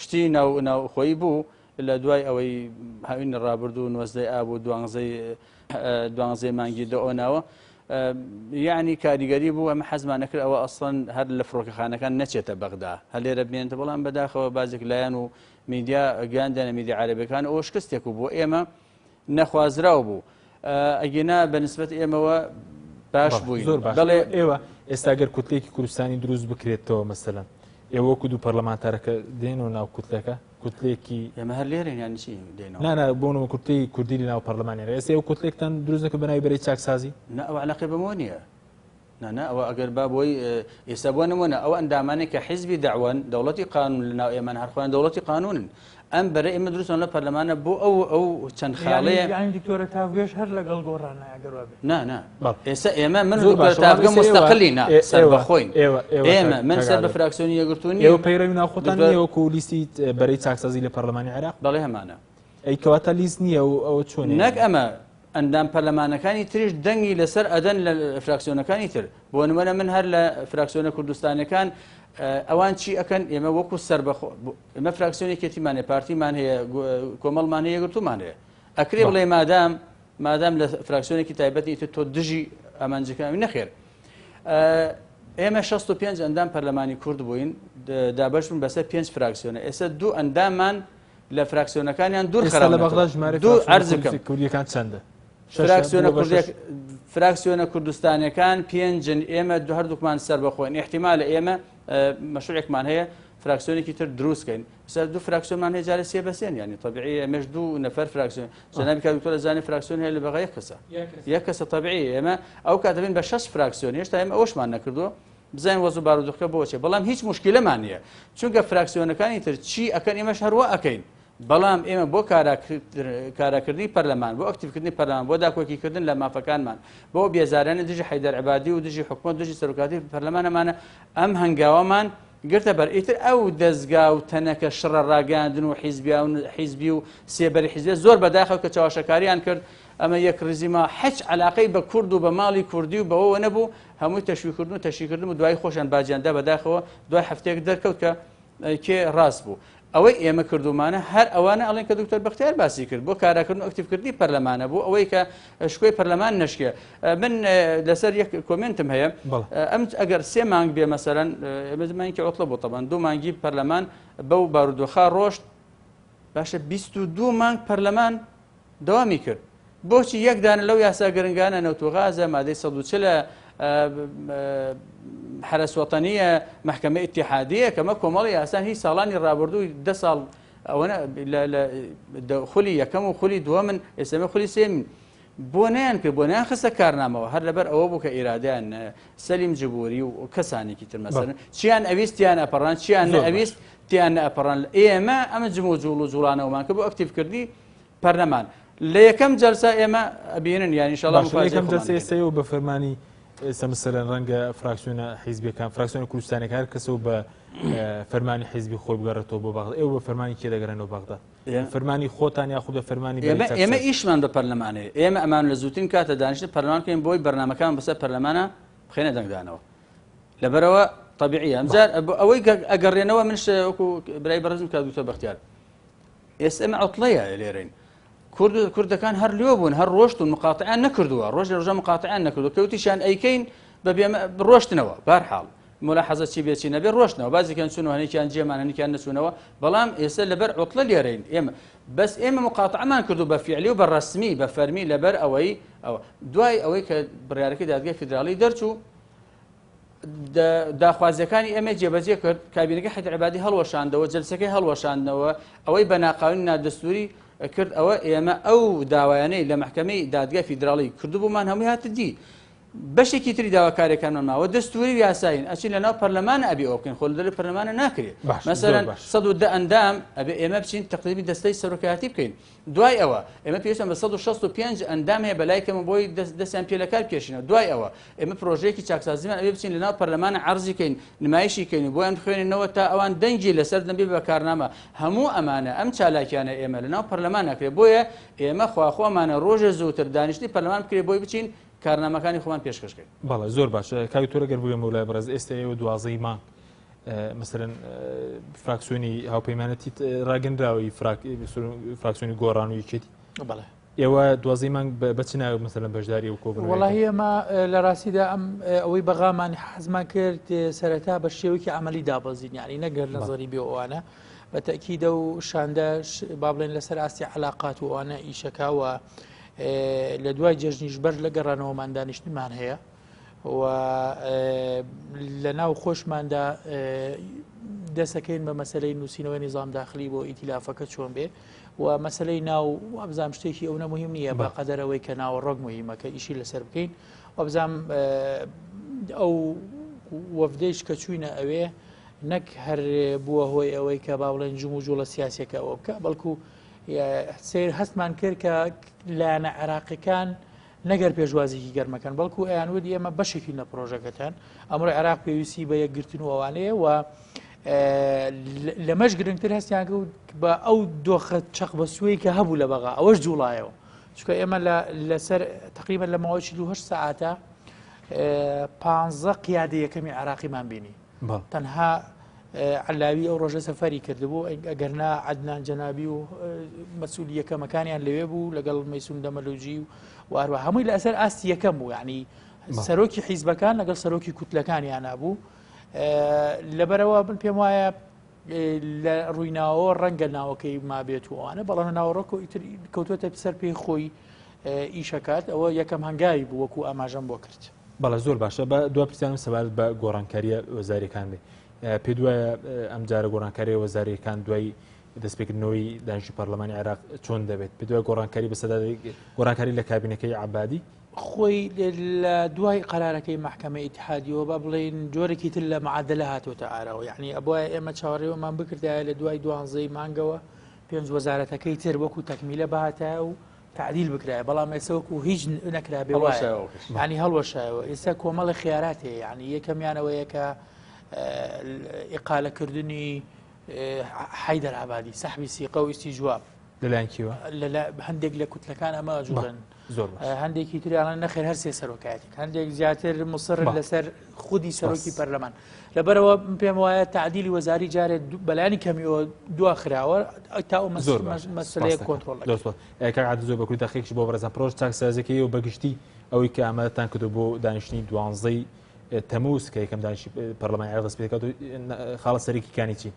شتی ناوخۆی بوو لە دوای ئەوەی هاوینە ڕابردوو نوەزدەی ئابوو دوانزەی مانگی دەئۆناوە یعنی کاریگەری بوو ئەمە حەزمان نەکرد ئەوە ئەسڵەن هەر لە فڕۆکەخانەکان نەچێتە بەغدا هەر لێرە بێنێتە بەڵام بەداخەوە بازێک لایەن و میدیا گەیاندانە میدیا عەرەبیەکان ئەوە شکستێک و بۆ ئێمە نەخوازراو بوو ئەگەنا بەنسبەت ئێمەوە باش بووین زۆر باش ئێوە ئێستا گەر کوتلێکی کوردستانی دروست بکرێتەوە مەسەلەن ئێوە وەکو دوو پەرلەمانتارەکە دێنەوە ناو کوتلەکە کوتلێکی ئێمە هەر لێرەین یانی چی دێنەوە نانە بۆنەوە کورتی کوردی لە ناو پەرلەمانی ئێستا ئێوە کوتلێکتان دروست نەکە بەناوی بەرەی چاکسازی نا ئەوە عەلاقەی بەمەوە نییە نانا ئەوە ئەگەر با بۆی ئێستا بۆ نمونە ئەوە ئەندامانێک کە حیزبی داوەن دەوڵەتی قانون لە ناو ئێمە هەرخۆیان دەوڵەتی قانونن ئەم بەرە ئێمە دروستن لە پەرلەمانە بۆ ئەو چەند خاڵەیە دیکتۆرە تاوێش هەر لەگەڵ گۆڕانایەگەڕ نا ئێستا ئێمە من تاگە مستەقلی نا سەر بەخۆین ئێمە من سەر بە فراکسیۆنی یەکگرتوونی ئێوە پەیڕەوی ناوخۆتان نییەوەکو لیستی بەرەی چاکسازی لە پەرلەمانی عێراق بەڵێ هەمانە ئەی کەواتە لیست نییە و ئەوە چۆن نەک ئەمە ئەندام پەرلەمانەکانی تریش دەنگی لەسەر ئەدەن لە فراکسیۆنەکانی تر بۆ نمونە من هەر لە فراکسیۆنە کوردستانەکان ئەوان چی ئەکەن ئێمە وەکو سەربەخۆ ئێمە فراکسیۆنێکێتیمان هەیە پارتیمان هەیە کۆمەڵمان هەیە یەکگرتوومان هەیە ئەکرێ بڵێ مادام لە فراکسیۆنێکی تایبەتی تۆ دژی ئامانجەکانی نەخێر ئێمە 65 ئەندام پەرلەمانی کورد بووین دابەش بوون بەسەر 5 فراکسیۆنە ئێستا دوو ئەندامان لە فراکسیۆنەکانیان دوور خراپ دوو عەرز بکەم کوردیەکان چەندە فراکسیۆنە کوردستانیەکان پێنجن ئێمە هەردووکمان سەر بەخۆین احتیمالە ئێمە مەشروعێکمان هەیە فراکسیۆنێکی تر دروستکەین سەر دوو فراکسیۆنمان هەیە جارە سێ بەسێن ینی طبیعی ئێمەش دوو نەفەر فراکسیۆن جەنابی کاکتۆر زانێ فراکسیۆن هەیە لە بەغا یەک کەسە طبیعی ئێمە ئەو کاتە بین بە 6 فراکسیۆن هێشتا ئێمە ئەوشمان نەکردووە بزانین وەزوو بارودۆخەکە بۆچێ بەڵام هیچ موشکیلەمان نییە چونکە فراکسیۆنەکانی تر چی ئەکەن ئێمەش هەروە ئەکەین بەڵام ئێمە بۆ کاراکردنی پەرلەمان بۆ ئەکتیڤکردنی پەرلەمان بۆ داکۆکیکردن لە مافەکانمان بۆ بێزارانە دژی حەیدەر عیبادی و دژی حکومەت دژی سەرۆکاتی پەرلەمانەمانە ئەم هەنگاوەمان گرتە بەر ئیتر ئەو دەستگا و تەنەکە شڕە ڕاگەاندن و حیزبی و سێبەری حیزبێ زۆر بەداخەوە کە چاوەشەکاریان کرد ئەمە یەک ڕزیما هیچ علاقەی بە کورد و بە ماڵی کوردی و بەوە نەبوو هەمووی تەشویکردن و تەشیکردن و دوای خۆشیان باجیاندا بەداخەوە دوای هەفتەیەک دەرکەوت کە کێ ڕاست بوو ئەوەی ئێمە کردومانە هەر ئەوانە ئەڵێن کە دکتۆر بەختیار باسی کرد بۆ کاراکردن و ئەکتیڤکردنی پەرلەمانە بوو ئەوەی کە شکۆی پەرلەمان نەشکێ من لەسەر یەک کۆمنتم هەیە ئەم ئەگەر سێ مانگ بێ مەسەرەن ئێمە زمانێکی عوتڵە بوو تەبەن دوو مانگی پەرلەمان بەو بارودۆخا ڕۆشت باشە 22 مانگ پەرلەمان دەوامی کرد بۆچی یەکدانە لەو یاسا گرنگانە نەوتوغازە مادەی 140 حرس وەتەنیە محکمە ئیتیحادیە کەمە کۆمەڵی یاسان هیچ ساڵانی ڕابردووی 10 ساڵ ئەوەنە خولی یەکەم و خولی دووەمن ئێسمە خولی سێمین بۆ نیان کرد بۆ نیان خستە کارنامەوە هەر لەبەر ئەوە بوو کە ئیرادیان سەلیم جبوری و کەسانێکی تر مەسەرن چیان ئەویست تیان ئەپەڕان چیان نەئەویست تیان ئەپەڕان ئێمە ئەمە جم و جوڵ و جوڵانەوەمان کە بۆ ئەکتیڤکردی پەرلەمان لە یەکەم جەلسە ئێمە ئەبینن یان ئینشاڵڵا یەکەم جەلسە ئێستەیە و بە فەرمانی ئێستا مەسەرەن ڕەنگە فراکسیۆنە حیزبیەکان فراکسیۆنە کوردستانێک هەر کەسە و بە فەرمانی حیزبی خۆی بگەڕێتەوە بۆ بەغدا ئێوە بە فەرمانی کێ دەگەڕێنەوە بەغدا فەرمانی خۆتان یاخود بە فەرمانی ئێمە ئیشمان بە پەرلەمانەیە ئێمە ئەمان لە زووترین کاتە دانیشتن پەرلەمانکەین بۆی بەرنامەکان بەسەر پەرلەمانە بخێنە دەنگدانەوە لەبەرەوە طبیعیە ئەمجار ئەوەی ئەگەڕێنەوە منش وەکو برای بەڕێزم کات دکتۆر بەختیار ئێستا ئێمە عوتڵەیە لێرەین کوردەکان هەر لێ بوون هەر ڕۆشتون مقاتعیان نەکردووە ڕۆژ لە ڕۆژە مقاتعیان نەکردووە کەوتیشیان ئەیکەین ڕۆشتنەوە بارحاڵ ملاحەزە چی بێت چی نەبێ ڕۆشتنەوە بازێکیان چوونەوە هەنێکیان جێمان هەنێکیان نەچوونەوە بەڵام ئێستا لەبەر عوتڵە لێرەین ئێمە بەس ئێمە مقاتعەمان کردو بە فیعلی و بە ڕەسمی بە فەرمی لەبەر ئەوەی دوای ئەوەی کە بڕیارەکەی دادگای فیدراڵی دەرچوو داخوازیەکانی ئێمە جێبەجێ کرد کابینەکە حەیدەر عیبادی هەڵوەشاندەوە جەلسەکەی هەڵوەشاندەوە ئەوەی بە ناقانونی نادەستوری کرد ئەوە ئێمە ئەو داوایانەی لە محکەمەی دادگای فیدراڵی کردبوومان هەمووی هاتە دی بەشێکی تری داواکاریەکانمان ماوە دەستوری یاساین ئەچین لەناو پەرلەمانە ئەبێ ئەو بکەین خۆ لەدەری پەرلەمانە ناکرێت مەسەرەن 110 ئەندام ئەبێ ئێمە بچین تەقریبی دەستەی سەرۆکایەتی بکەین دوای ئەوە ئێمە پێویستمان بە 165 ئەندام هەیە بەلایکەمە بۆی دەستیان پێ لە کار بکێشینەوە دوای ئەوە ئێمە پرۆژەیەکی چاکسازیمان ئەبێ بچین لەناو پەرلەمانە عەرزی کەین نمایشی کەین بۆیان بخوێنینەوە تا ئەوان دەنگی لەسەر دەبێ بە کارنامە هەموو ئەمانە ئەم چالاکیانە ئێمە لەناو پەرلەمان ناکرێت بۆیە ئێمە خواخۆمانە ڕۆژە زووتر دانیشتنی پەرلەمان بکرێت بۆی بچین کارنامەکانی خۆمان پێشکەشکەین بەڵێ زۆر باشە کاوی تۆرە گەر بگەم وڵای بەڕێز ئێستا ئێوە 12 مانگ مثلەن فراکسیۆنی هاوپەیمانەتی ڕاگەندراوی فراکسیۆنی گۆڕان و یەکێتی بەڵێ ئێوە دوازەی مانگ بەچ ناوێت مثلەن بەشداری و کۆبڕ وەڵاهی ئێمە لە ڕاستیدا ئەم ئەوەی بەغامان حەزمان کرد سەرەتا بە شێوەیەکی عملی دابەزین یعنی نەگەر نەزەری بێ ئەوانە بە تەکیدە و شاندە با بڵێن لەسەر ئاستی علاقات و ئەوانە ئیشەکەوە لە دوای جێژنیش بەر لە گەڕانەوەمان دانیشتمان هەیە و لە ناو خۆشماندا دەسەکەین بە مەسلەی نووسینەوەی نظام داخلی بۆ ئیتیلافەکە چۆن بێ و مەسلەی ناو وابزام شتێکی ئەو نەمهم نییە بە قەدەرەوەی کە ناوەڕۆک مهمەکە ئیشی لەسەر بکەین وابزام ئەو وەفدەیش کە چوینە ئەوێ نەک هەر بووە هۆی ئەوەی کە با بڵێن جوم و جوڵە سیاسەکە ئەوە بکە بەڵکو سیر هەستمان کرد کە لایەنە عێراقیەکان نەگەر پێشوازێکی گەرمەکەن بەڵکو ئەیانوەدی ئێمە بەشێکی لە پرۆژەکەتان ئەمڕۆ عێراق پێویستی بە یەکگرتن و ئەوانەیە و لەمەش گرنگتر هەستیان کەوت بە ئەو دۆخە چەق بە سوەی کە هەبوو لە بەغا ئەوەش جوڵایەوە چکە ئێمە لەسەر تقریبا لە ماوەی 48 ساعاتە 15 قیادە یەکەمی عێراقیمان بینی تەنها علاوی ئەو ڕۆژە سەفەری کردبوو ئەگەرنا عەدنان جەنابی و مەسئولی یەکەمەکانیان لەوێ بوو لەگەڵ مەیسوون دەمەلوجی و هەروە هەمووی لە ئەسەر ئاستی یەکەم بوو یعنی سەرۆکی حیزبەکان لەگەڵ سەرۆکی کوتلەکانیان نبوو لەبەرەوە من پێم وایە لە ڕوویناوە ڕەنگە ناوەکەی مابێت و ئەوانە بەڵام ناوەڕۆک و کەوتوەتە سەر پێی خۆی ئیشەکات ئەوە یەکەم هەنگاوی بوو وەکو ئاماژەم بۆ کرد. بەڵێ زۆر باشە بە دو پرسیارم سەبارەت بە گۆڕانکاریە وەزاریەکان بێ پێ دوایە ئەم جارە گۆڕانکاریە وەزاریەکان دوای دەستپێکردنەوەی دانیشتوی پەرلەمانی عێراق چۆن دەبێت پێ دوای گۆڕانکاری بەسەدا گۆڕانکاری لە کابینەکەی عەبادی خۆی لە دوای قەرارەکەی محکەمەی ئیتحادیەوە با بڵێن جۆرێکی تر لە معادلە هاتوۆتە ئارەوە یعنی ئەبووە ئێمە چاوەڕێوەمان بکردایە لە دوای 12 مانگەوە پێنج وەزارەتەکەی تر وەکو تەکمیلە بەهاتایە و تعدیل بکرایە بەڵام ئێستا وەکو هیچ نەکرا بێ ینی هەڵوەشایەوە ئێستا کۆمەڵی خیارات هەیە یعنی یەکەمیانەوەیە کە ئیقالەکردنی حەیدەر عەبادی سەحبی سیقە و ئیستیجواب لەلایەن کیوە هەندێک لە کوتلەکان ئەمە جوڵن هەندێکی تریانە نەخێر هەر سێ سەرۆکایەتێک هەندێک زیاتر مصر لەسەر خودی سەرۆکی پەرلەمان لەبەرەوە پێم وایە تعدیلی وەزاری جارێت بەلایانی کەمیەوە دواخراوە تا ئەو مەسلەیە کۆنتڕۆڵ زۆر بەکوی دەخێکی بۆ بەرەزان پرۆژ چاکسازەکەی و بەگشتی ئەوەی کە ئامادەتان کردو بۆ دانیشتنی 12 تەمووس کە یەکەم دانیشتی پەرلەمانی عێراق دەست پێ دەکات و خاڵە سەرێکیەکانی چین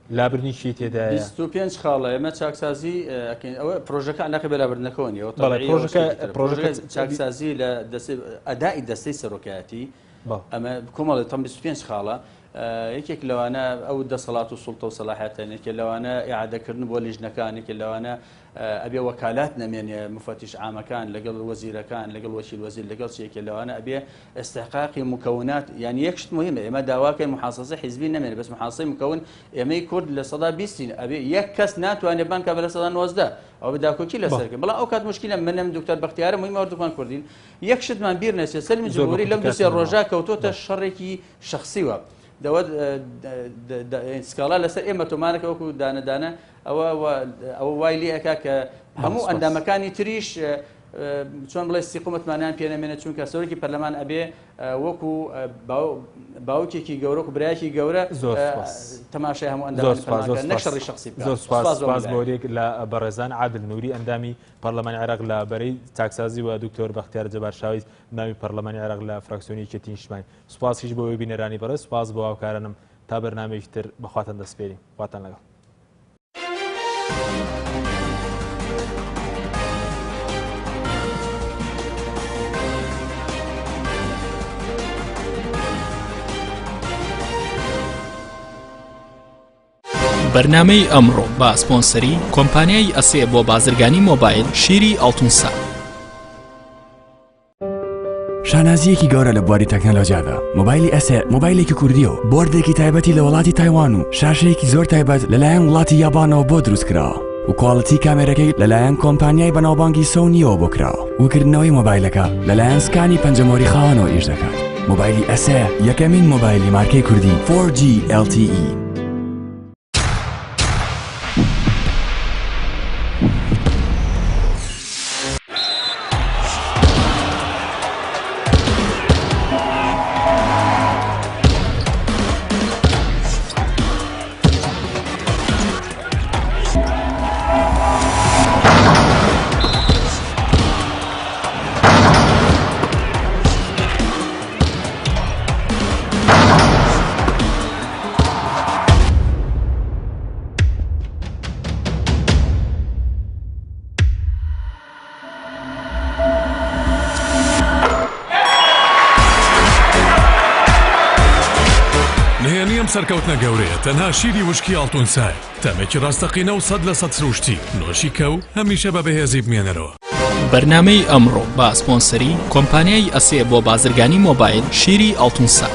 لابرنی شی تێدایە 25 خاڵە ئێمە چاکسازی ئەوە پرۆژەکە علاقی بەرابردنەکەونیەوە پرۆژەکە چاکسازی لە ئەدای دەستەی سەرۆکایەتی ئەمە کۆمەڵی تەم 25 خاڵە یەکێک لەوانە ئەو دەسەڵات و سوڵتە و سەلاحەتێنێکە لەوانە ئیعادەکردن بۆ لیژنەکانێکی لەوانە ئەبێ وەکالات نەمێنێ مفەتیش عامەکان لەگەڵ وەزیرەکان لەگەڵ وەکیل وەزیر لەگەڵ چیەکە لەوانە ئەبێ ئستحقاقی مکونات یعنی یەکشت مهمە ئێمە داواکەین محاسەسە حیزبی نەمێنێ بەس محاسەی مکون ئێمەی کورد لە سەدا 20 ئەبێ یەک کەس ناتوانێت بانکە بە لە سەدا 90 ئەو بەداکۆکی لەسەرکە بەڵام ئەو کات مشکلە منم دکتۆر بەختیارە مهمە وەردوکان کوردین یەکشتمان بیر نەچێت سەلمی جمهوری لەم دوسێ ڕۆژە کەوتۆتە شەڕێکی شەخسیوە دەوت سکاڵا لەسەر ئێمە تۆمانەکە وەکو دانەدانە ئەوە وای لێ ئەکا کە هەموو ئەندامەکانی تریش چۆن بڵێ سیقومەتمانیان پێنەمێنێت چونکە سەرۆکی پەرلەمان ئەبێ وەکو باوکێکی گەورە و برایەکی گەورە تەماشای هەموو ئەندامەکان نەشەڕی شخصی زۆر سپاس بۆرێک لە بەڕێزان عادل نووری ئەندامی پەرلەمانی عێراق لە بەرەی چاکسازی و دکتۆر بەختیار جەبارشاوی ناوی پەرلەمانی عێراق لە فراکسیۆنی یەکێتی نیشتیمانی سوپاس هیچ بۆ بینەرانی بەڕێز سوپاس بۆ هاوکارانم تا بەرنامەیەکی تر بەخواتان دەسپێرین خواتان لەگەڵ بەرنامەی ئەمڕۆ بە سپۆنسەری کۆمپانیای ئەسێ بۆ بازرگانی مۆبایل شیری ئەڵتونسا. شانازیەکی گەورە لە بواری تەکنەلۆژیادا مۆبایلی ئەسێ مۆبایلێکی کوردیەوە بۆردێکی تایبەتی لە وڵاتی تایوان و شاشەیەکی زۆر تایبەت لەلایەن وڵاتی یابانەوە بۆ دروستکراوە و کواڵەتی کامێرەکەی لەلایەن کۆمپانیای بەناوبانگی سۆنیەوە بۆ کراوە وکردنەوەی مۆبایلەکە لەلایەن سکانی پەنجەمۆری خاوەنەوە ئیش دەکات. مۆبایلی ئەسێ یەکەمین مۆبایلی مارکەی کوردی 4G LTE. پێشبڕکێنی ئەم سەرکەوتنە گەورەیە تەنها شیری وشکی ئاڵتونسار تەمێکی ڕاستەقینە و 100% سروشتی نۆشی کەو هەمیشە بە بەهێزی بمێنەرەوە. بەرنامەی ئەمڕۆ با سپۆنسەری کۆمپانیای ئەسێ بۆ بازرگانی مۆبایل شیری ئاڵتونسا.